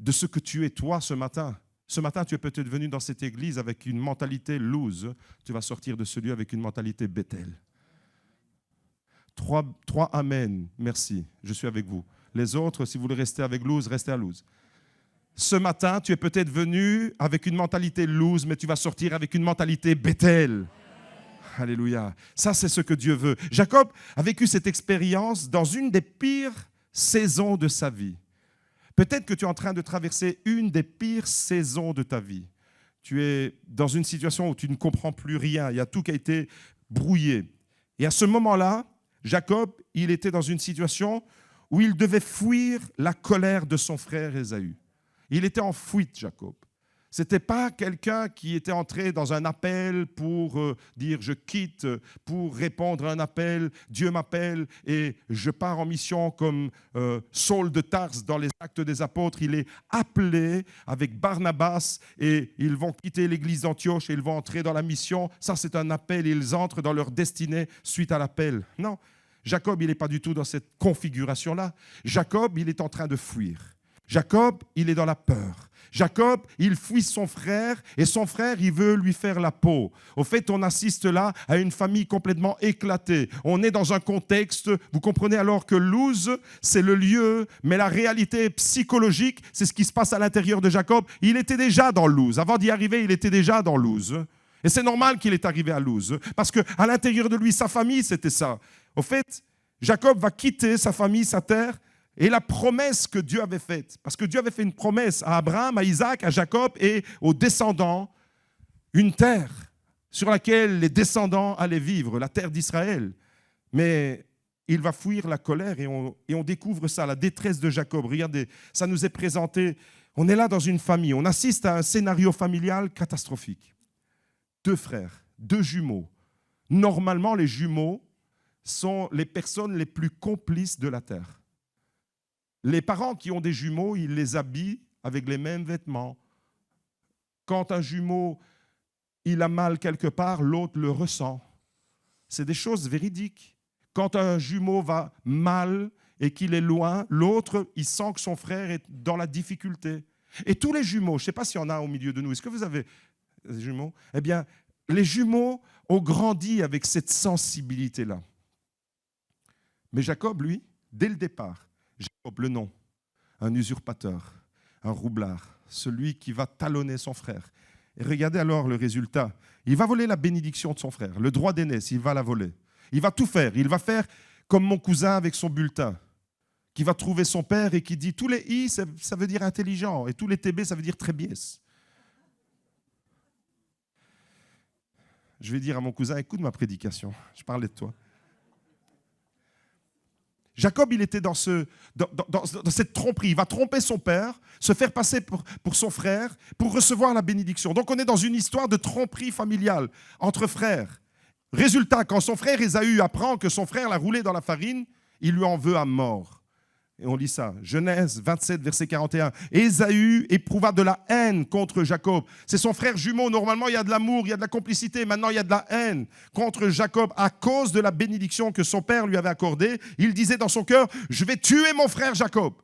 de ce que tu es toi ce matin. Ce matin, tu es peut-être venu dans cette église avec une mentalité Luz. Tu vas sortir de ce lieu avec une mentalité Bethel. Trois amen. Merci, je suis avec vous. Les autres, si vous voulez rester avec Luz, restez à Luz. Ce matin, tu es peut-être venu avec une mentalité Luz, mais tu vas sortir avec une mentalité Bethel. Alléluia. Ça, c'est ce que Dieu veut. Jacob a vécu cette expérience dans une des pires saisons de sa vie. Peut-être que tu es en train de traverser une des pires saisons de ta vie. Tu es dans une situation où tu ne comprends plus rien. Il y a tout qui a été brouillé. Et à ce moment-là, Jacob, il était dans une situation où il devait fuir la colère de son frère Ésaü. Il était en fuite, Jacob. Ce n'était pas quelqu'un qui était entré dans un appel pour dire « je quitte », pour répondre à un appel, « Dieu m'appelle et je pars en mission » comme Saul de Tarse dans les Actes des Apôtres. Il est appelé avec Barnabas et ils vont quitter l'église d'Antioche et ils vont entrer dans la mission. Ça, c'est un appel. Ils entrent dans leur destinée suite à l'appel. Non, Jacob, il n'est pas du tout dans cette configuration-là. Jacob, il est en train de fuir. Jacob, il est dans la peur. Jacob, il fuit son frère et son frère, il veut lui faire la peau. Au fait, on assiste là à une famille complètement éclatée. On est dans un contexte, vous comprenez alors que Luz, c'est le lieu, mais la réalité psychologique, c'est ce qui se passe à l'intérieur de Jacob. Il était déjà dans Luz. Avant d'y arriver, il était déjà dans Luz. Et c'est normal qu'il est arrivé à Luz, parce qu'à l'intérieur de lui, sa famille, c'était ça. Au fait, Jacob va quitter sa famille, sa terre, et la promesse que Dieu avait faite, parce que Dieu avait fait une promesse à Abraham, à Isaac, à Jacob et aux descendants, une terre sur laquelle les descendants allaient vivre, la terre d'Israël. Mais il va fuir la colère et on découvre ça, la détresse de Jacob. Regardez, ça nous est présenté, on est là dans une famille, on assiste à un scénario familial catastrophique. 2 frères, 2 jumeaux. Normalement, les jumeaux sont les personnes les plus complices de la terre. Les parents qui ont des jumeaux, ils les habillent avec les mêmes vêtements. Quand un jumeau, il a mal quelque part, l'autre le ressent. C'est des choses véridiques. Quand un jumeau va mal et qu'il est loin, l'autre, il sent que son frère est dans la difficulté. Et tous les jumeaux, je ne sais pas s'il y en a au milieu de nous, est-ce que vous avez des jumeaux? Eh bien, les jumeaux ont grandi avec cette sensibilité-là. Mais Jacob, lui, dès le départ, Jacob, le nom, un usurpateur, un roublard, celui qui va talonner son frère. Et regardez alors le résultat. Il va voler la bénédiction de son frère, le droit d'aînesse, il va la voler. Il va tout faire. Il va faire comme mon cousin avec son bulletin, qui va trouver son père et qui dit tous les I, ça veut dire intelligent, et tous les TB, ça veut dire très biais. Je vais dire à mon cousin, écoute ma prédication, je parlais de toi. Jacob, il était dans cette tromperie. Il va tromper son père, se faire passer pour son frère, pour recevoir la bénédiction. Donc on est dans une histoire de tromperie familiale entre frères. Résultat, quand son frère Ésaü apprend que son frère l'a roulé dans la farine, il lui en veut à mort. Et on lit ça, Genèse 27, verset 41. Ésaü éprouva de la haine contre Jacob. C'est son frère jumeau. Normalement, il y a de l'amour, il y a de la complicité. Maintenant, il y a de la haine contre Jacob à cause de la bénédiction que son père lui avait accordée. Il disait dans son cœur, je vais tuer mon frère Jacob.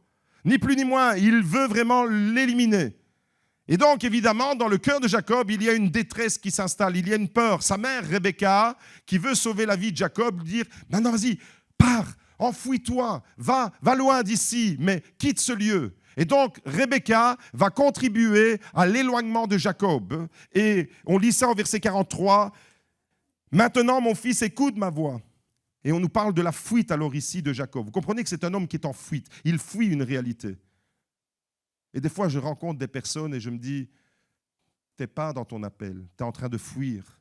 Ni plus ni moins, il veut vraiment l'éliminer. Et donc, évidemment, dans le cœur de Jacob, il y a une détresse qui s'installe, il y a une peur. Sa mère, Rebecca, qui veut sauver la vie de Jacob, lui dire, maintenant, vas-y, pars. Enfouis-toi, va loin d'ici, mais quitte ce lieu. Et donc, Rebecca va contribuer à l'éloignement de Jacob. Et on lit ça au verset 43. Maintenant, mon fils, écoute ma voix. Et on nous parle de la fuite alors ici de Jacob. Vous comprenez que c'est un homme qui est en fuite. Il fuit une réalité. Et des fois, je rencontre des personnes et je me dis, tu n'es pas dans ton appel. Tu es en train de fuir.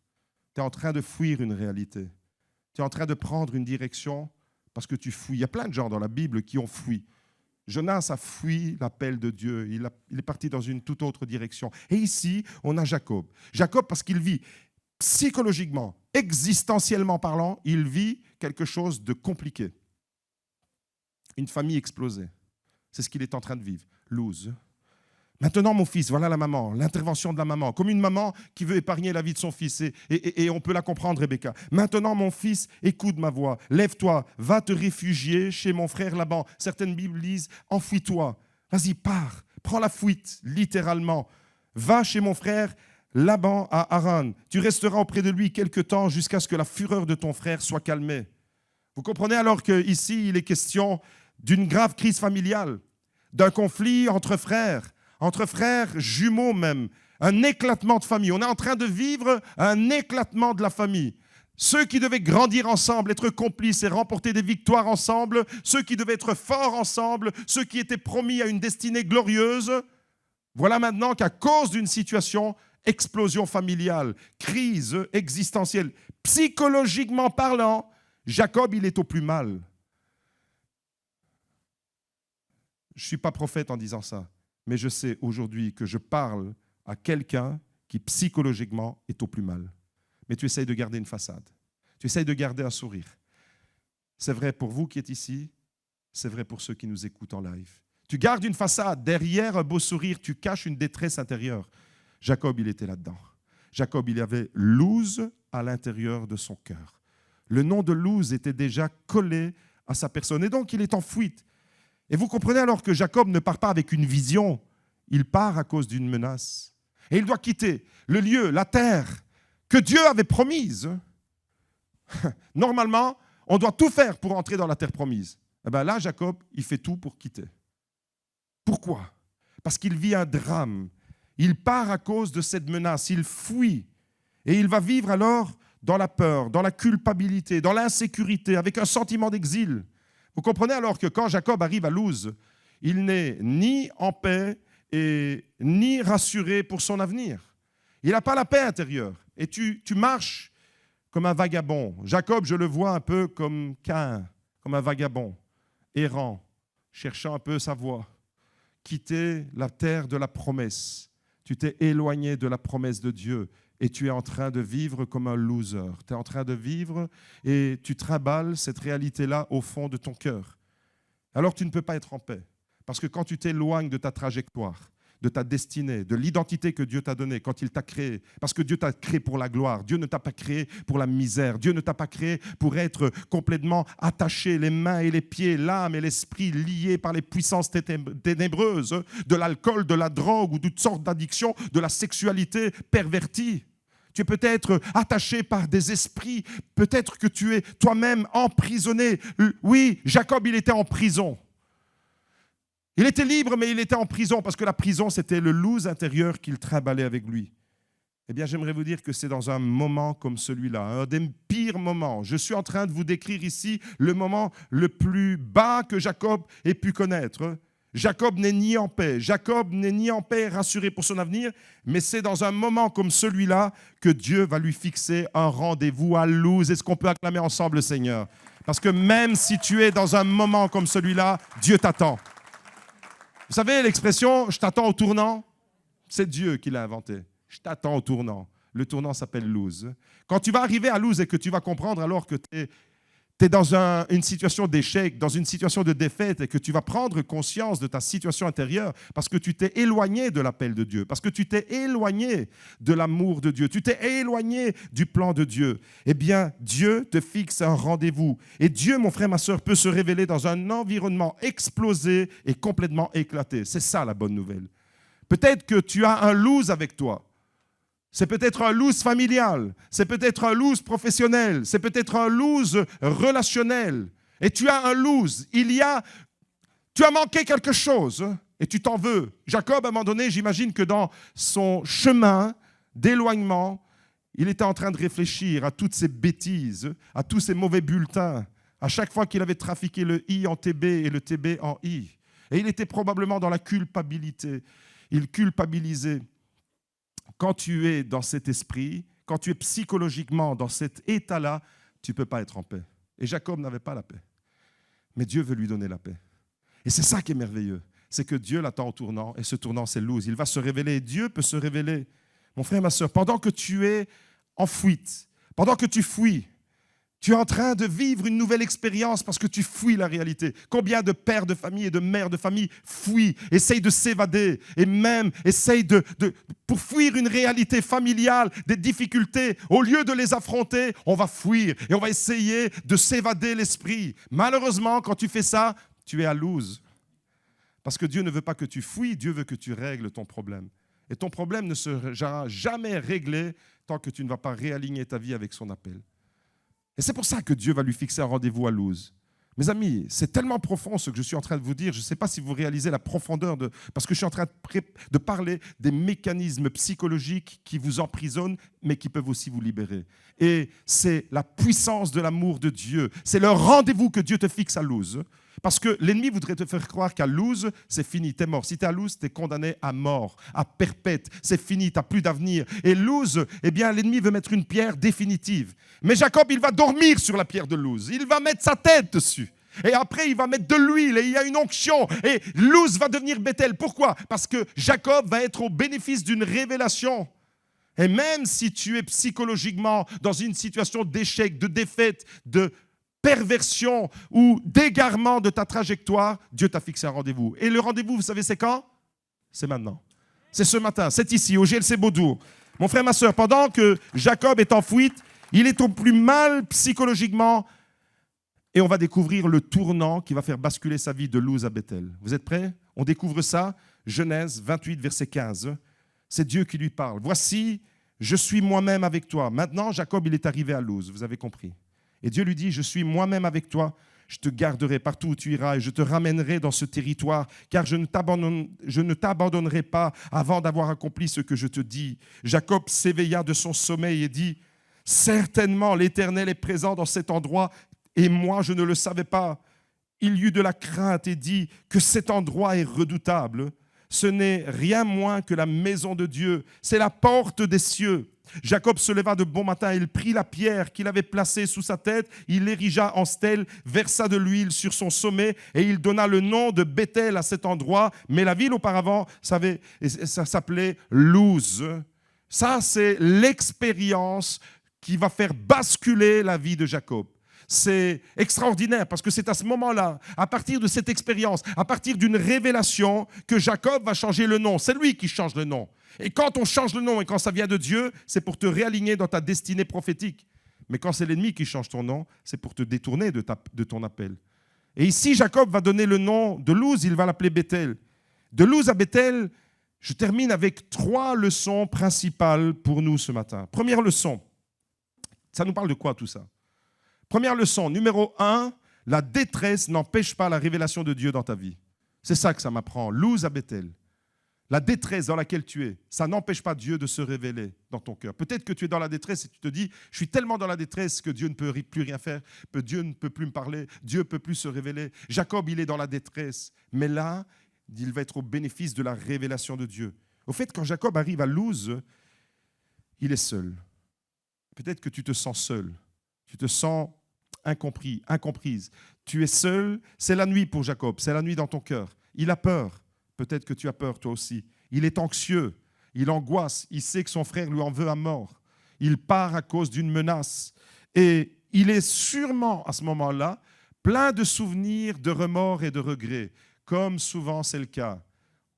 Tu es en train de fuir une réalité. Tu es en train de prendre une direction parce que tu fuis. Il y a plein de gens dans la Bible qui ont fui. Jonas a fui l'appel de Dieu. Il est parti dans une toute autre direction. Et ici, on a Jacob. Jacob, parce qu'il vit psychologiquement, existentiellement parlant, il vit quelque chose de compliqué. Une famille explosée. C'est ce qu'il est en train de vivre. Lose. Maintenant, mon fils, voilà la maman, l'intervention de la maman, comme une maman qui veut épargner la vie de son fils. Et on peut la comprendre, Rebecca. Maintenant, mon fils, écoute ma voix. Lève-toi, va te réfugier chez mon frère Laban. Certaines Bibles lisent, enfuis-toi. Vas-y, pars, prends la fuite, littéralement. Va chez mon frère Laban à Haran. Tu resteras auprès de lui quelque temps jusqu'à ce que la fureur de ton frère soit calmée. Vous comprenez alors qu'ici, il est question d'une grave crise familiale, d'un conflit entre frères jumeaux même, un éclatement de famille. On est en train de vivre un éclatement de la famille. Ceux qui devaient grandir ensemble, être complices et remporter des victoires ensemble, ceux qui devaient être forts ensemble, ceux qui étaient promis à une destinée glorieuse, voilà maintenant qu'à cause d'une situation, explosion familiale, crise existentielle, psychologiquement parlant, Jacob, il est au plus mal. Je ne suis pas prophète en disant ça. Mais je sais aujourd'hui que je parle à quelqu'un qui psychologiquement est au plus mal. Mais tu essayes de garder une façade. Tu essayes de garder un sourire. C'est vrai pour vous qui êtes ici, c'est vrai pour ceux qui nous écoutent en live. Tu gardes une façade. Derrière un beau sourire, tu caches une détresse intérieure. Jacob, il était là-dedans. Jacob, il avait Luz à l'intérieur de son cœur. Le nom de Luz était déjà collé à sa personne. Et donc, il est en fuite. Et vous comprenez alors que Jacob ne part pas avec une vision, il part à cause d'une menace. Et il doit quitter le lieu, la terre que Dieu avait promise. Normalement, on doit tout faire pour entrer dans la terre promise. Et bien là, Jacob, il fait tout pour quitter. Pourquoi? Parce qu'il vit un drame. Il part à cause de cette menace, il fuit. Et il va vivre alors dans la peur, dans la culpabilité, dans l'insécurité, avec un sentiment d'exil. Vous comprenez alors que quand Jacob arrive à Luz, il n'est ni en paix et ni rassuré pour son avenir. Il n'a pas la paix intérieure. Et tu marches comme un vagabond. Jacob, je le vois un peu comme Caïn, comme un vagabond, errant, cherchant un peu sa voie. Quitter la terre de la promesse. Tu t'es éloigné de la promesse de Dieu. Et tu es en train de vivre comme un loser. Tu es en train de vivre et tu trimbales cette réalité-là au fond de ton cœur. Alors tu ne peux pas être en paix. Parce que quand tu t'éloignes de ta trajectoire, de ta destinée, de l'identité que Dieu t'a donnée, quand il t'a créé, parce que Dieu t'a créé pour la gloire, Dieu ne t'a pas créé pour la misère, Dieu ne t'a pas créé pour être complètement attaché, les mains et les pieds, l'âme et l'esprit liés par les puissances ténébreuses, de l'alcool, de la drogue ou toutes sortes d'addictions, de la sexualité pervertie. Tu es peut-être attaché par des esprits, peut-être que tu es toi-même emprisonné. Oui, Jacob, il était en prison. Il était libre, mais il était en prison, parce que la prison, c'était le loose intérieur qu'il trimballait avec lui. Eh bien, j'aimerais vous dire que c'est dans un moment comme celui-là, un des pires moments. Je suis en train de vous décrire ici le moment le plus bas que Jacob ait pu connaître. Jacob n'est ni en paix. Jacob n'est ni en paix rassuré pour son avenir, mais c'est dans un moment comme celui-là que Dieu va lui fixer un rendez-vous à Luz. Est-ce qu'on peut acclamer ensemble le Seigneur? Parce que même si tu es dans un moment comme celui-là, Dieu t'attend. Vous savez l'expression « je t'attends au tournant », c'est Dieu qui l'a inventé. Je t'attends au tournant. Le tournant s'appelle lose. Quand tu vas arriver à lose et que tu vas comprendre alors que tu es dans une situation d'échec, dans une situation de défaite et que tu vas prendre conscience de ta situation intérieure parce que tu t'es éloigné de l'appel de Dieu, parce que tu t'es éloigné de l'amour de Dieu, tu t'es éloigné du plan de Dieu, eh bien, Dieu te fixe un rendez-vous. Et Dieu, mon frère, ma soeur, peut se révéler dans un environnement explosé et complètement éclaté. C'est ça la bonne nouvelle. Peut-être que tu as un lose avec toi. C'est peut-être un lose familial, c'est peut-être un lose professionnel, c'est peut-être un lose relationnel. Et tu as un lose, tu as manqué quelque chose et tu t'en veux. Jacob, à un moment donné, j'imagine que dans son chemin d'éloignement, il était en train de réfléchir à toutes ces bêtises, à tous ces mauvais bulletins, à chaque fois qu'il avait trafiqué le I en TB et le TB en I. Et il était probablement dans la culpabilité. Il culpabilisait. Quand tu es dans cet esprit, quand tu es psychologiquement dans cet état-là, tu ne peux pas être en paix. Et Jacob n'avait pas la paix. Mais Dieu veut lui donner la paix. Et c'est ça qui est merveilleux. C'est que Dieu l'attend au tournant, et ce tournant, c'est lose. Il va se révéler. Dieu peut se révéler. Mon frère, ma soeur, pendant que tu es en fuite, pendant que tu fuis, tu es en train de vivre une nouvelle expérience parce que tu fuis la réalité. Combien de pères de famille et de mères de famille fuient, essayent de s'évader et même essayent pour fuir une réalité familiale, des difficultés. Au lieu de les affronter, on va fuir et on va essayer de s'évader l'esprit. Malheureusement, quand tu fais ça, tu es à lose. Parce que Dieu ne veut pas que tu fuis, Dieu veut que tu règles ton problème. Et ton problème ne sera jamais réglé tant que tu ne vas pas réaligner ta vie avec son appel. Et c'est pour ça que Dieu va lui fixer un rendez-vous à Luz. Mes amis, c'est tellement profond ce que je suis en train de vous dire. Je ne sais pas si vous réalisez la profondeur parce que je suis en train de parler des mécanismes psychologiques qui vous emprisonnent, mais qui peuvent aussi vous libérer. Et c'est la puissance de l'amour de Dieu. C'est le rendez-vous que Dieu te fixe à Luz. Parce que l'ennemi voudrait te faire croire qu'à Luz, c'est fini, tu es mort. Si tu es à Luz, tu es condamné à mort, à perpète. C'est fini, tu n'as plus d'avenir. Et Luz, eh bien, l'ennemi veut mettre une pierre définitive. Mais Jacob, il va dormir sur la pierre de Luz. Il va mettre sa tête dessus. Et après, il va mettre de l'huile et il y a une onction. Et Luz va devenir Bethel. Pourquoi? Parce que Jacob va être au bénéfice d'une révélation. Et même si tu es psychologiquement dans une situation d'échec, de défaite, de perversion ou d'égarement de ta trajectoire, Dieu t'a fixé un rendez-vous. Et le rendez-vous, vous savez, c'est quand? C'est maintenant. C'est ce matin, c'est ici, au GLC Beaudour. Mon frère, ma soeur, pendant que Jacob est en fuite, il est au plus mal psychologiquement et on va découvrir le tournant qui va faire basculer sa vie de Luz à Bethel. Vous êtes prêts? On découvre ça, Genèse 28, verset 15. C'est Dieu qui lui parle. « Voici, je suis moi-même avec toi. » Maintenant, Jacob, il est arrivé à Luz, vous avez compris. Et Dieu lui dit, je suis moi-même avec toi, je te garderai partout où tu iras et je te ramènerai dans ce territoire, car je ne t'abandonnerai pas avant d'avoir accompli ce que je te dis. Jacob s'éveilla de son sommeil et dit, certainement l'Éternel est présent dans cet endroit et moi je ne le savais pas. Il y eut de la crainte et dit que cet endroit est redoutable. Ce n'est rien moins que la maison de Dieu, c'est la porte des cieux. Jacob se leva de bon matin, il prit la pierre qu'il avait placée sous sa tête, il l'érigea en stèle, versa de l'huile sur son sommet et il donna le nom de Bethel à cet endroit. Mais la ville auparavant, ça s'appelait Luz. Ça, c'est l'expérience qui va faire basculer la vie de Jacob. C'est extraordinaire parce que c'est à ce moment-là, à partir de cette expérience, à partir d'une révélation, que Jacob va changer le nom. C'est lui qui change le nom. Et quand on change le nom et quand ça vient de Dieu, c'est pour te réaligner dans ta destinée prophétique. Mais quand c'est l'ennemi qui change ton nom, c'est pour te détourner de ton appel. Et ici, Jacob va donner le nom de Luz, il va l'appeler Bethel. De Luz à Bethel, je termine avec 3 leçons principales pour nous ce matin. Première leçon, ça nous parle de quoi tout ça? Première leçon, numéro 1, la détresse n'empêche pas la révélation de Dieu dans ta vie. C'est ça que ça m'apprend. Luz à Bethel. La détresse dans laquelle tu es, ça n'empêche pas Dieu de se révéler dans ton cœur. Peut-être que tu es dans la détresse et tu te dis, je suis tellement dans la détresse que Dieu ne peut plus rien faire, que Dieu ne peut plus me parler, Dieu ne peut plus se révéler. Jacob, il est dans la détresse. Mais là, il va être au bénéfice de la révélation de Dieu. Au fait, quand Jacob arrive à Luz, il est seul. Peut-être que tu te sens seul. Tu te sens incompris, incomprise. Tu es seul, c'est la nuit pour Jacob, c'est la nuit dans ton cœur. Il a peur, peut-être que tu as peur toi aussi. Il est anxieux, il angoisse, il sait que son frère lui en veut à mort. Il part à cause d'une menace. Et il est sûrement à ce moment-là plein de souvenirs, de remords et de regrets, comme souvent c'est le cas.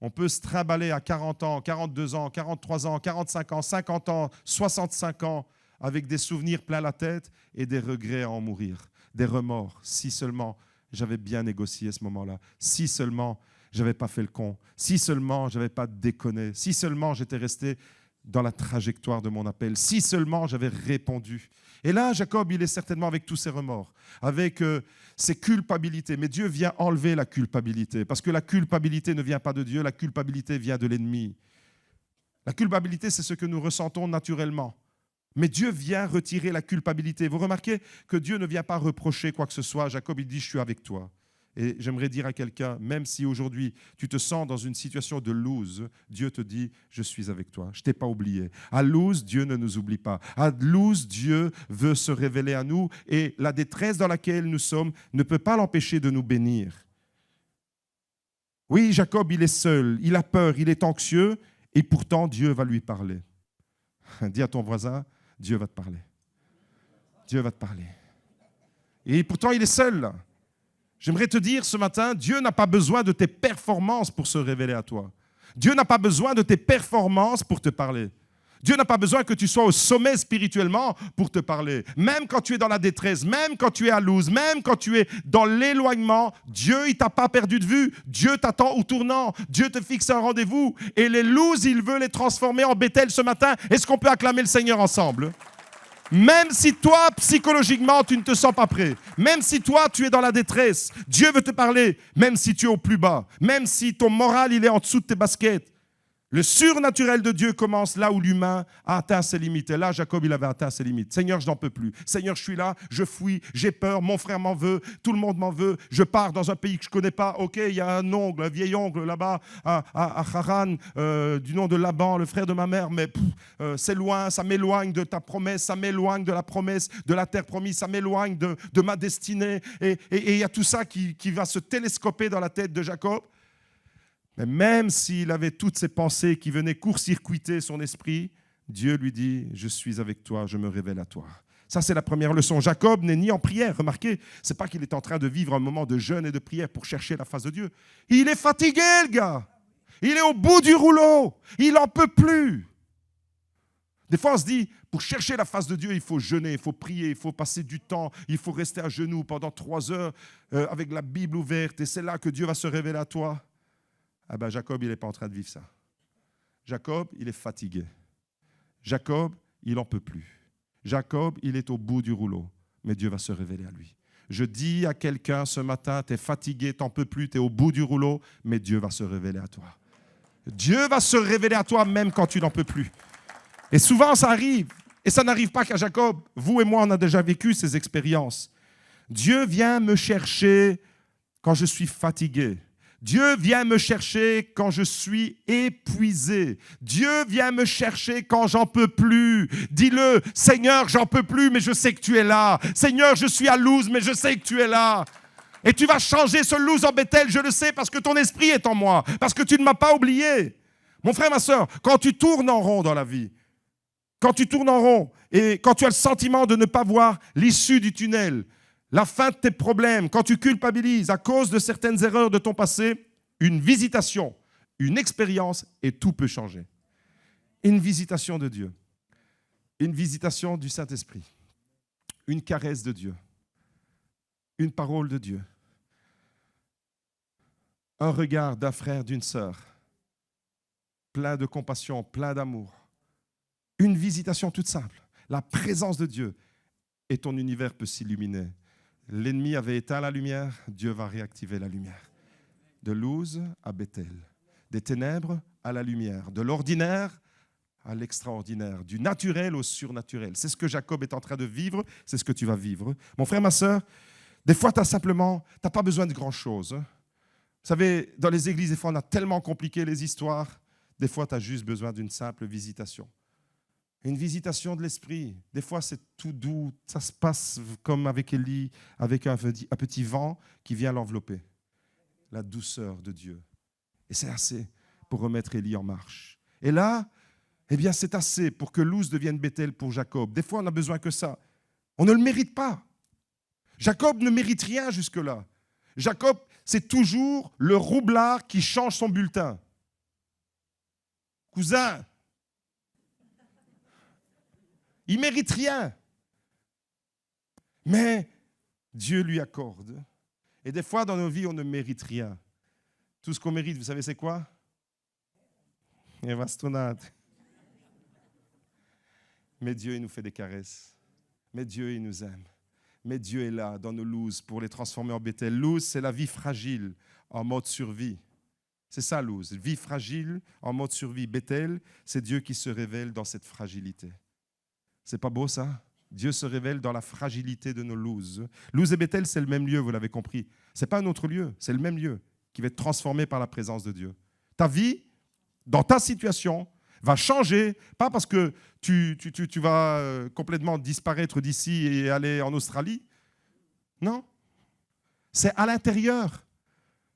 On peut se trimballer à 40 ans, 42 ans, 43 ans, 45 ans, 50 ans, 65 ans, avec des souvenirs plein la tête et des regrets à en mourir, des remords. Si seulement j'avais bien négocié à ce moment-là, si seulement je n'avais pas fait le con, si seulement je n'avais pas déconné, si seulement j'étais resté dans la trajectoire de mon appel, si seulement j'avais répondu. Et là, Jacob, il est certainement avec tous ses remords, avec ses culpabilités. Mais Dieu vient enlever la culpabilité, parce que la culpabilité ne vient pas de Dieu, la culpabilité vient de l'ennemi. La culpabilité, c'est ce que nous ressentons naturellement. Mais Dieu vient retirer la culpabilité. Vous remarquez que Dieu ne vient pas reprocher quoi que ce soit. Jacob, il dit, je suis avec toi. Et j'aimerais dire à quelqu'un, même si aujourd'hui tu te sens dans une situation de lose, Dieu te dit, je suis avec toi, je ne t'ai pas oublié. À lose, Dieu ne nous oublie pas. À lose, Dieu veut se révéler à nous et la détresse dans laquelle nous sommes ne peut pas l'empêcher de nous bénir. Oui, Jacob, il est seul, il a peur, il est anxieux et pourtant Dieu va lui parler. Dis à ton voisin, Dieu va te parler. Dieu va te parler. Et pourtant, il est seul. J'aimerais te dire ce matin, Dieu n'a pas besoin de tes performances pour se révéler à toi. Dieu n'a pas besoin de tes performances pour te parler. Dieu n'a pas besoin que tu sois au sommet spirituellement pour te parler. Même quand tu es dans la détresse, même quand tu es à loose, même quand tu es dans l'éloignement, Dieu, il ne t'a pas perdu de vue. Dieu t'attend au tournant. Dieu te fixe un rendez-vous. Et les looses, il veut les transformer en Bethel ce matin. Est-ce qu'on peut acclamer le Seigneur ensemble ? Même si toi, psychologiquement, tu ne te sens pas prêt, même si toi, tu es dans la détresse, Dieu veut te parler, même si tu es au plus bas, même si ton moral, il est en dessous de tes baskets. Le surnaturel de Dieu commence là où l'humain a atteint ses limites. Et là, Jacob, il avait atteint ses limites. Seigneur, je n'en peux plus. Seigneur, je suis là, je fuis, j'ai peur, mon frère m'en veut, tout le monde m'en veut. Je pars dans un pays que je ne connais pas. Ok, il y a un vieil ongle là-bas à Haran, du nom de Laban, le frère de ma mère, mais c'est loin, ça m'éloigne de ta promesse, ça m'éloigne de la promesse de la terre promise, ça m'éloigne de ma destinée. Et il y a tout ça qui va se télescoper dans la tête de Jacob. Mais même s'il avait toutes ces pensées qui venaient court-circuiter son esprit, Dieu lui dit, je suis avec toi, je me révèle à toi. Ça, c'est la première leçon. Jacob n'est ni en prière. Remarquez, ce n'est pas qu'il est en train de vivre un moment de jeûne et de prière pour chercher la face de Dieu. Il est fatigué, le gars. Il est au bout du rouleau. Il n'en peut plus. Des fois, on se dit, pour chercher la face de Dieu, il faut jeûner, il faut prier, il faut passer du temps, il faut rester à genoux pendant 3 heures avec la Bible ouverte. Et c'est là que Dieu va se révéler à toi. Ah ben Jacob, il n'est pas en train de vivre ça. Jacob, il est fatigué. Jacob, il n'en peut plus. Jacob, il est au bout du rouleau. Mais Dieu va se révéler à lui. Je dis à quelqu'un ce matin, tu es fatigué, tu n'en peux plus, tu es au bout du rouleau, mais Dieu va se révéler à toi. Dieu va se révéler à toi même quand tu n'en peux plus. Et souvent, ça arrive. Et ça n'arrive pas qu'à Jacob. Vous et moi, on a déjà vécu ces expériences. Dieu vient me chercher quand je suis fatigué. Dieu vient me chercher quand je suis épuisé. Dieu vient me chercher quand j'en peux plus. Dis-le, Seigneur, j'en peux plus, mais je sais que tu es là. Seigneur, je suis à loose, mais je sais que tu es là. Et tu vas changer ce loose en Bethel, je le sais, parce que ton esprit est en moi, parce que tu ne m'as pas oublié. Mon frère, ma soeur, quand tu tournes en rond dans la vie, quand tu tournes en rond et quand tu as le sentiment de ne pas voir l'issue du tunnel, la fin de tes problèmes, quand tu culpabilises à cause de certaines erreurs de ton passé, une visitation, une expérience et tout peut changer. Une visitation de Dieu, une visitation du Saint-Esprit, une caresse de Dieu, une parole de Dieu, un regard d'un frère, d'une sœur, plein de compassion, plein d'amour, une visitation toute simple, la présence de Dieu et ton univers peut s'illuminer. L'ennemi avait éteint la lumière, Dieu va réactiver la lumière. De Luz à Bethel, des ténèbres à la lumière, de l'ordinaire à l'extraordinaire, du naturel au surnaturel. C'est ce que Jacob est en train de vivre, c'est ce que tu vas vivre. Mon frère, ma soeur, des fois, tu n'as pas besoin de grand-chose. Vous savez, dans les églises, des fois, on a tellement compliqué les histoires. Des fois, tu as juste besoin d'une simple visitation. Une visitation de l'esprit. Des fois, c'est tout doux. Ça se passe comme avec Élie, avec un petit vent qui vient l'envelopper. La douceur de Dieu. Et c'est assez pour remettre Élie en marche. Et là, eh bien, c'est assez pour que Luz devienne Bethel pour Jacob. Des fois, on n'a besoin que ça. On ne le mérite pas. Jacob ne mérite rien jusque-là. Jacob, c'est toujours le roublard qui change son bulletin. Cousin, il ne mérite rien. Mais Dieu lui accorde. Et des fois, dans nos vies, on ne mérite rien. Tout ce qu'on mérite, vous savez, c'est quoi? Et bastonnade. Mais Dieu, il nous fait des caresses. Mais Dieu, il nous aime. Mais Dieu est là, dans nos Luz, pour les transformer en Bethel. Luz, c'est la vie fragile, en mode survie. C'est ça, Luz. Vie fragile, en mode survie. Bethel, c'est Dieu qui se révèle dans cette fragilité. C'est pas beau, ça? Dieu se révèle dans la fragilité de nos Luz. Luz et Bethel, c'est le même lieu, vous l'avez compris. Ce n'est pas un autre lieu, c'est le même lieu qui va être transformé par la présence de Dieu. Ta vie, dans ta situation, va changer, pas parce que tu vas complètement disparaître d'ici et aller en Australie. Non. C'est à l'intérieur.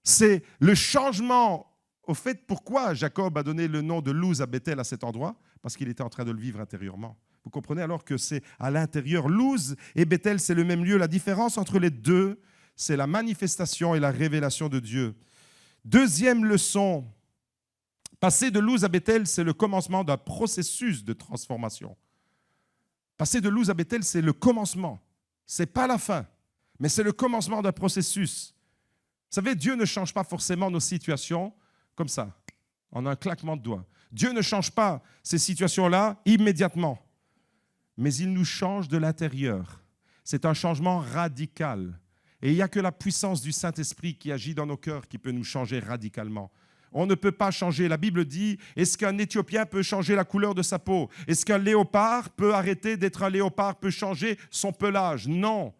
C'est le changement. Au fait, pourquoi Jacob a donné le nom de Luz à Bethel à cet endroit? Parce qu'il était en train de le vivre intérieurement. Vous comprenez alors que c'est à l'intérieur. Luz et Bethel, c'est le même lieu. La différence entre les deux, c'est la manifestation et la révélation de Dieu. Deuxième leçon, passer de Luz à Bethel, c'est le commencement d'un processus de transformation. Passer de Luz à Bethel, c'est le commencement. Ce n'est pas la fin, mais c'est le commencement d'un processus. Vous savez, Dieu ne change pas forcément nos situations comme ça, en un claquement de doigts. Dieu ne change pas ces situations-là immédiatement, mais il nous change de l'intérieur. C'est un changement radical. Et il n'y a que la puissance du Saint-Esprit qui agit dans nos cœurs qui peut nous changer radicalement. On ne peut pas changer. La Bible dit, est-ce qu'un Éthiopien peut changer la couleur de sa peau? Est-ce qu'un léopard peut arrêter d'être un léopard, peut changer son pelage? Non.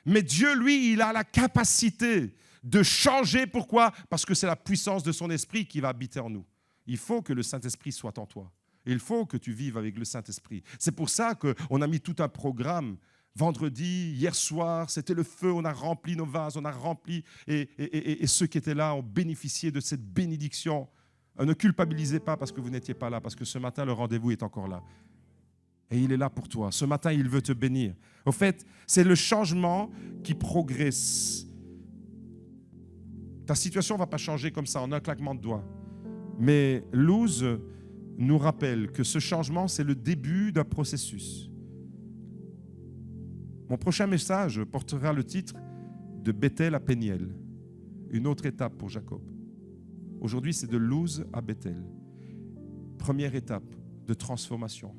Mais Dieu, lui, il a la capacité de changer. Pourquoi? Parce que c'est la puissance de son esprit qui va habiter en nous. Il faut que le Saint-Esprit soit en toi. Il faut que tu vives avec le Saint-Esprit. C'est pour ça qu'on a mis tout un programme. Vendredi, hier soir, c'était le feu, on a rempli nos vases, on a rempli, et ceux qui étaient là ont bénéficié de cette bénédiction. Ne culpabilisez pas parce que vous n'étiez pas là, parce que ce matin, le rendez-vous est encore là. Et il est là pour toi. Ce matin, il veut te bénir. Au fait, c'est le changement qui progresse. Ta situation ne va pas changer comme ça, en un claquement de doigts. Mais Luz nous rappelle que ce changement, c'est le début d'un processus. Mon prochain message portera le titre de Bethel à Péniel, une autre étape pour Jacob. Aujourd'hui, c'est de Luz à Bethel. Première étape de transformation.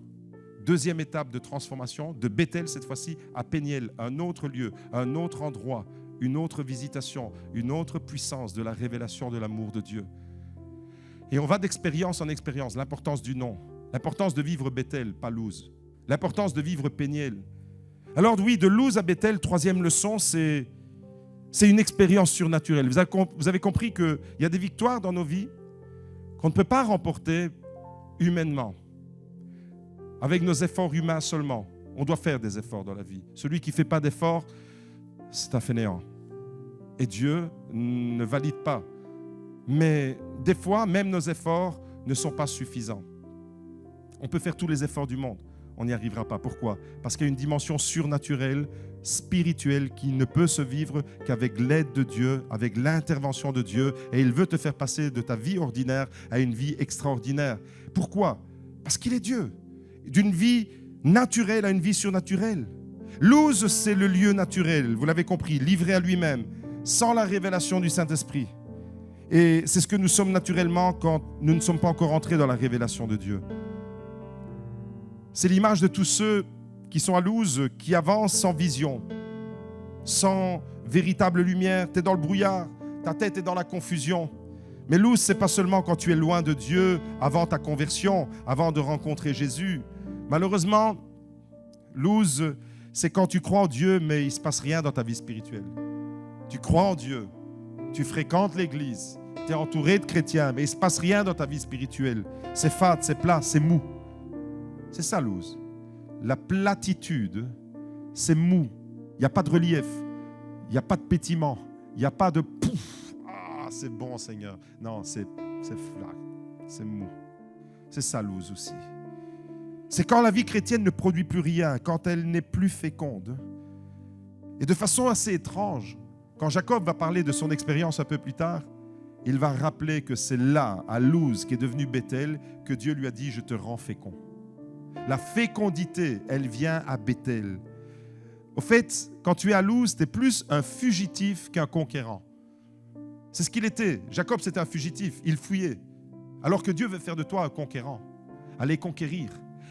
Deuxième étape de transformation, de Bethel cette fois-ci à Péniel, un autre lieu, un autre endroit, une autre visitation, une autre puissance de la révélation de l'amour de Dieu. Et on va d'expérience en expérience, l'importance du nom, l'importance de vivre Bethel, pas Luz, l'importance de vivre Péniel. Alors oui, de Luz à Bethel, troisième leçon, c'est une expérience surnaturelle. Vous avez compris qu'il y a des victoires dans nos vies qu'on ne peut pas remporter humainement, avec nos efforts humains seulement. On doit faire des efforts dans la vie. Celui qui ne fait pas d'efforts, c'est un fainéant. Et Dieu ne valide pas. Mais des fois, même nos efforts ne sont pas suffisants. On peut faire tous les efforts du monde. On n'y arrivera pas. Pourquoi? Parce qu'il y a une dimension surnaturelle, spirituelle, qui ne peut se vivre qu'avec l'aide de Dieu, avec l'intervention de Dieu. Et il veut te faire passer de ta vie ordinaire à une vie extraordinaire. Pourquoi? Parce qu'il est Dieu. D'une vie naturelle à une vie surnaturelle. Luz, c'est le lieu naturel, vous l'avez compris, livré à lui-même, sans la révélation du Saint-Esprit. Et c'est ce que nous sommes naturellement quand nous ne sommes pas encore entrés dans la révélation de Dieu. C'est l'image de tous ceux qui sont à Luz, qui avancent sans vision, sans véritable lumière. Tu es dans le brouillard, ta tête est dans la confusion. Mais Luz, ce n'est pas seulement quand tu es loin de Dieu, avant ta conversion, avant de rencontrer Jésus. Malheureusement, Luz, c'est quand tu crois en Dieu, mais il ne se passe rien dans ta vie spirituelle. Tu crois en Dieu, tu fréquentes l'église, tu es entouré de chrétiens, mais il ne se passe rien dans ta vie spirituelle. C'est fade, c'est plat, c'est mou. C'est ça, Luz. La platitude, c'est mou. Il n'y a pas de relief. Il n'y a pas de pétiment. Il n'y a pas de pouf. Ah, c'est bon, Seigneur. Non, c'est flat. C'est mou. C'est ça, Luz aussi. C'est quand la vie chrétienne ne produit plus rien, quand elle n'est plus féconde. Et de façon assez étrange, quand Jacob va parler de son expérience un peu plus tard, il va rappeler que c'est là, à Luz, qui est devenu Bethel, que Dieu lui a dit « Je te rends fécond ». La fécondité, elle vient à Bethel. Au fait, quand tu es à Luz, tu es plus un fugitif qu'un conquérant. C'est ce qu'il était. Jacob, c'était un fugitif. Il fuyait. Alors que Dieu veut faire de toi un conquérant. Aller conquérir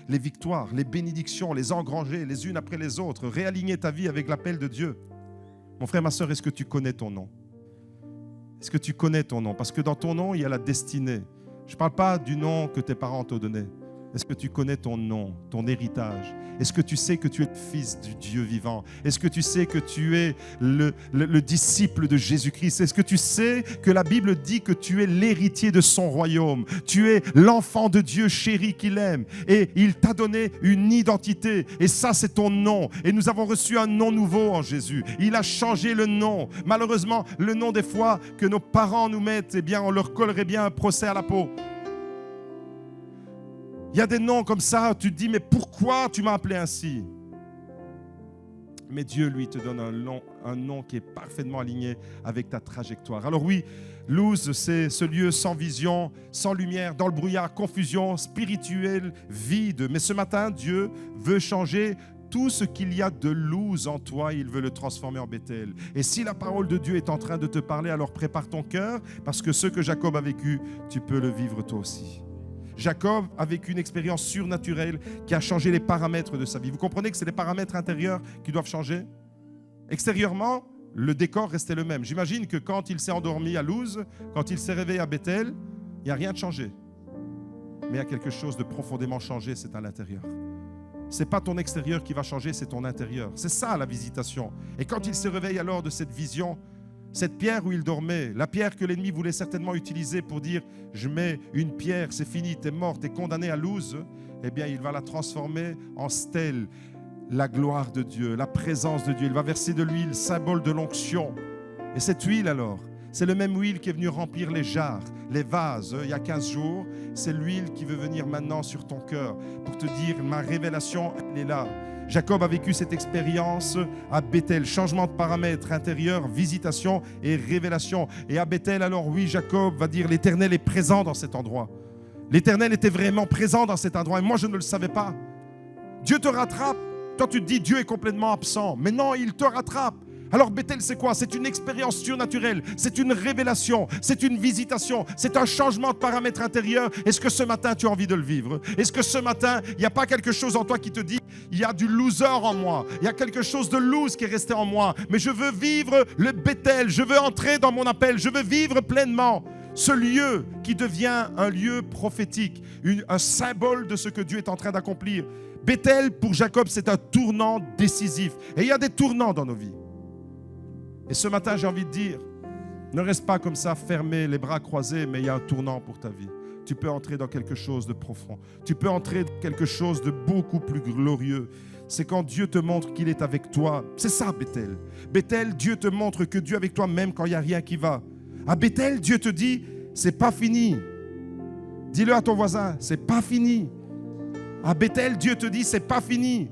les victoires, les bénédictions, les engranger les unes après les autres. Réaligner ta vie avec l'appel de Dieu. Mon frère, ma soeur, est-ce que tu connais ton nom? Est-ce que tu connais ton nom? Parce que dans ton nom, il y a la destinée. Je ne parle pas du nom que tes parents t'ont donné. Est-ce que tu connais ton nom, ton héritage? Est-ce que tu sais que tu es le fils du Dieu vivant? Est-ce que tu sais que tu es le disciple de Jésus-Christ? Est-ce que tu sais que la Bible dit que tu es l'héritier de son royaume? Tu es l'enfant de Dieu chéri qu'il aime. Et il t'a donné une identité. Et ça, c'est ton nom. Et nous avons reçu un nom nouveau en Jésus. Il a changé le nom. Malheureusement, le nom des fois que nos parents nous mettent, eh bien, on leur collerait bien un procès à la peau. Il y a des noms comme ça, tu te dis, mais pourquoi tu m'as appelé ainsi? Mais Dieu, lui, te donne un nom qui est parfaitement aligné avec ta trajectoire. Alors oui, Luz, c'est ce lieu sans vision, sans lumière, dans le brouillard, confusion, spirituelle, vide. Mais ce matin, Dieu veut changer tout ce qu'il y a de Luz en toi, il veut le transformer en Bethel. Et si la parole de Dieu est en train de te parler, alors prépare ton cœur, parce que ce que Jacob a vécu, tu peux le vivre toi aussi. Jacob a vécu une expérience surnaturelle qui a changé les paramètres de sa vie. Vous comprenez que c'est les paramètres intérieurs qui doivent changer? Extérieurement, le décor restait le même. J'imagine que quand il s'est endormi à Luz, quand il s'est réveillé à Bethel, il n'y a rien de changé. Mais il y a quelque chose de profondément changé, c'est à l'intérieur. Ce n'est pas ton extérieur qui va changer, c'est ton intérieur. C'est ça la visitation. Et quand il se réveille alors de cette vision, cette pierre où il dormait, la pierre que l'ennemi voulait certainement utiliser pour dire « je mets une pierre, c'est fini, t'es mort, t'es condamné à Luz », eh bien il va la transformer en stèle, la gloire de Dieu, la présence de Dieu. Il va verser de l'huile, symbole de l'onction. Et cette huile alors, c'est le même huile qui est venu remplir les jarres, les vases, il y a 15 jours. C'est l'huile qui veut venir maintenant sur ton cœur pour te dire « ma révélation, elle est là ». Jacob a vécu cette expérience à Bethel, changement de paramètres intérieurs, visitation et révélation. Et à Bethel, alors oui, Jacob va dire l'Éternel est présent dans cet endroit. L'Éternel était vraiment présent dans cet endroit et moi je ne le savais pas. Dieu te rattrape. Toi tu te dis Dieu est complètement absent, mais non, il te rattrape. Alors Bethel, c'est quoi? C'est une expérience surnaturelle, c'est une révélation, c'est une visitation, c'est un changement de paramètres intérieurs. Est-ce que ce matin, tu as envie de le vivre? Est-ce que ce matin, il n'y a pas quelque chose en toi qui te dit, il y a du loser en moi, il y a quelque chose de loose qui est resté en moi, mais je veux vivre le Bethel, je veux entrer dans mon appel, je veux vivre pleinement ce lieu qui devient un lieu prophétique, un symbole de ce que Dieu est en train d'accomplir. Bethel, pour Jacob, c'est un tournant décisif. Et il y a des tournants dans nos vies. Et ce matin, j'ai envie de dire, ne reste pas comme ça, fermé, les bras croisés, mais il y a un tournant pour ta vie. Tu peux entrer dans quelque chose de profond. Tu peux entrer dans quelque chose de beaucoup plus glorieux. C'est quand Dieu te montre qu'il est avec toi. C'est ça, Bethel. Bethel, Dieu te montre que Dieu est avec toi même quand il n'y a rien qui va. À Bethel, Dieu te dit, c'est pas fini. Dis-le à ton voisin, c'est pas fini. À Bethel, Dieu te dit, c'est pas fini.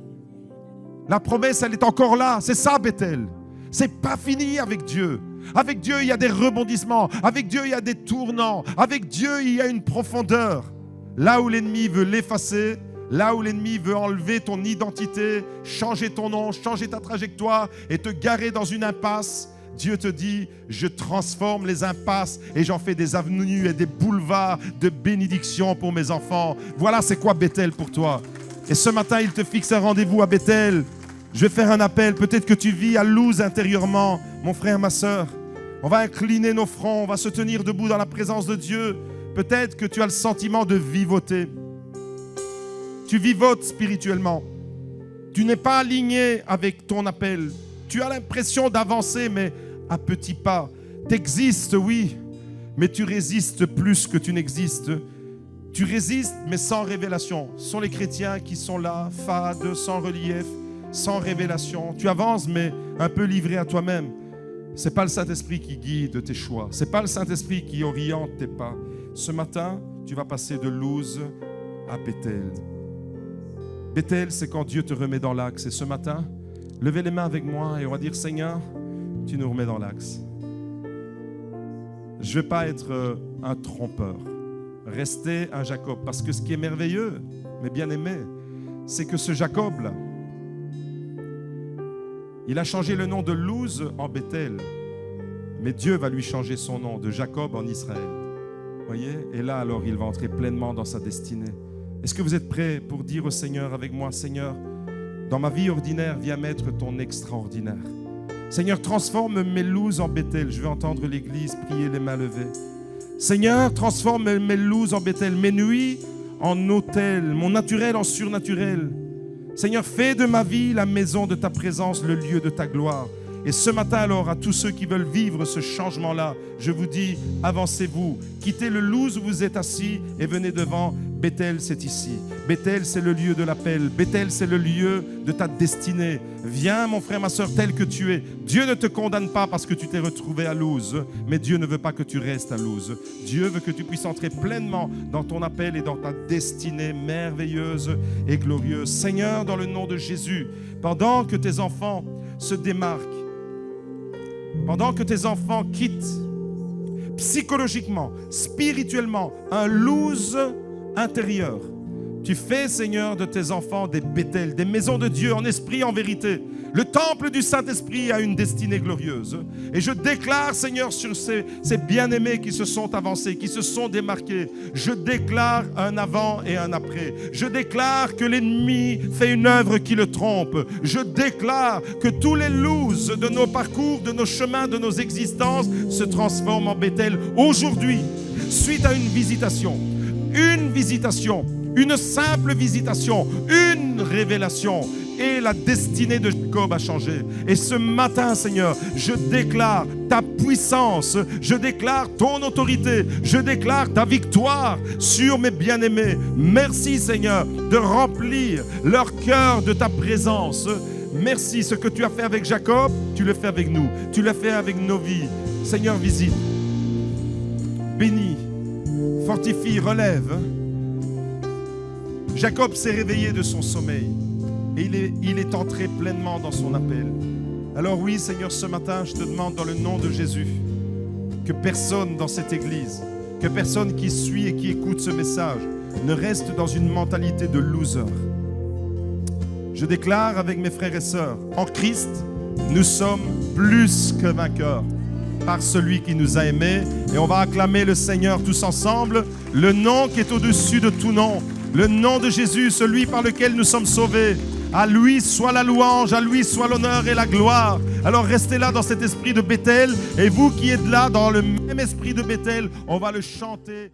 La promesse, elle est encore là. C'est ça, Bethel. C'est pas fini avec Dieu. Avec Dieu, il y a des rebondissements. Avec Dieu, il y a des tournants. Avec Dieu, il y a une profondeur. Là où l'ennemi veut l'effacer, là où l'ennemi veut enlever ton identité, changer ton nom, changer ta trajectoire et te garer dans une impasse, Dieu te dit, je transforme les impasses et j'en fais des avenues et des boulevards de bénédiction pour mes enfants. Voilà c'est quoi Bethel pour toi. Et ce matin, il te fixe un rendez-vous à Bethel. Je vais faire un appel. Peut-être que tu vis à Luz intérieurement, mon frère, ma soeur. On va incliner nos fronts, on va se tenir debout dans la présence de Dieu. Peut-être que tu as le sentiment de vivoter. Tu vivotes spirituellement. Tu n'es pas aligné avec ton appel. Tu as l'impression d'avancer, mais à petits pas. Tu existes, oui, mais tu résistes plus que tu n'existes. Tu résistes, mais sans révélation. Ce sont les chrétiens qui sont là, fades, sans relief, sans révélation. Tu avances, mais un peu livré à toi-même. Ce n'est pas le Saint-Esprit qui guide tes choix. Ce n'est pas le Saint-Esprit qui oriente tes pas. Ce matin, tu vas passer de Luz à Bethel. Bethel, c'est quand Dieu te remet dans l'axe. Et ce matin, levez les mains avec moi et on va dire, Seigneur, tu nous remets dans l'axe. Je ne vais pas être un trompeur. Restez un Jacob. Parce que ce qui est merveilleux, mes bien-aimés, c'est que ce Jacob-là, il a changé le nom de Luz en Bethel. Mais Dieu va lui changer son nom de Jacob en Israël. Voyez? Et là, alors, il va entrer pleinement dans sa destinée. Est-ce que vous êtes prêts pour dire au Seigneur avec moi, Seigneur, dans ma vie ordinaire, viens mettre ton extraordinaire. Seigneur, transforme mes Luz en Bethel. Je veux entendre l'Église prier les mains levées. Seigneur, transforme mes Luz en Bethel, mes nuits en autel, mon naturel en surnaturel. Seigneur, fais de ma vie la maison de ta présence, le lieu de ta gloire. Et ce matin alors, à tous ceux qui veulent vivre ce changement-là, je vous dis, avancez-vous, quittez le Luz où vous êtes assis et venez devant. Bethel, c'est ici. Bethel, c'est le lieu de l'appel. Bethel, c'est le lieu de ta destinée. Viens, mon frère, ma soeur, tel que tu es. Dieu ne te condamne pas parce que tu t'es retrouvé à Luz, mais Dieu ne veut pas que tu restes à Luz. Dieu veut que tu puisses entrer pleinement dans ton appel et dans ta destinée merveilleuse et glorieuse. Seigneur, dans le nom de Jésus, pendant que tes enfants se démarquent, pendant que tes enfants quittent psychologiquement, spirituellement, un Luz intérieur, tu fais, Seigneur, de tes enfants des Bethel, des maisons de Dieu en esprit, en vérité. Le temple du Saint-Esprit a une destinée glorieuse. Et je déclare, Seigneur, sur ces bien-aimés qui se sont avancés, qui se sont démarqués, je déclare un avant et un après. Je déclare que l'ennemi fait une œuvre qui le trompe. Je déclare que tous les Luz de nos parcours, de nos chemins, de nos existences se transforment en Bethel aujourd'hui, suite à une visitation, une simple visitation, une révélation. Et la destinée de Jacob a changé. Et ce matin, Seigneur, je déclare ta puissance, je déclare ton autorité, je déclare ta victoire sur mes bien-aimés. Merci, Seigneur, de remplir leur cœur de ta présence. Merci, ce que tu as fait avec Jacob, tu le fais avec nous. Tu l'as fait avec nos vies. Seigneur, visite, bénis, fortifie, relève. Jacob s'est réveillé de son sommeil et il est entré pleinement dans son appel. Alors oui, Seigneur, ce matin, je te demande dans le nom de Jésus que personne dans cette église, que personne qui suit et qui écoute ce message ne reste dans une mentalité de loser. Je déclare avec mes frères et sœurs, en Christ, nous sommes plus que vainqueurs par celui qui nous a aimés. Et on va acclamer le Seigneur tous ensemble, le nom qui est au-dessus de tout nom. Le nom de Jésus, celui par lequel nous sommes sauvés. À lui soit la louange, à lui soit l'honneur et la gloire. Alors restez là dans cet esprit de Bethel. Et vous qui êtes là dans le même esprit de Bethel, on va le chanter.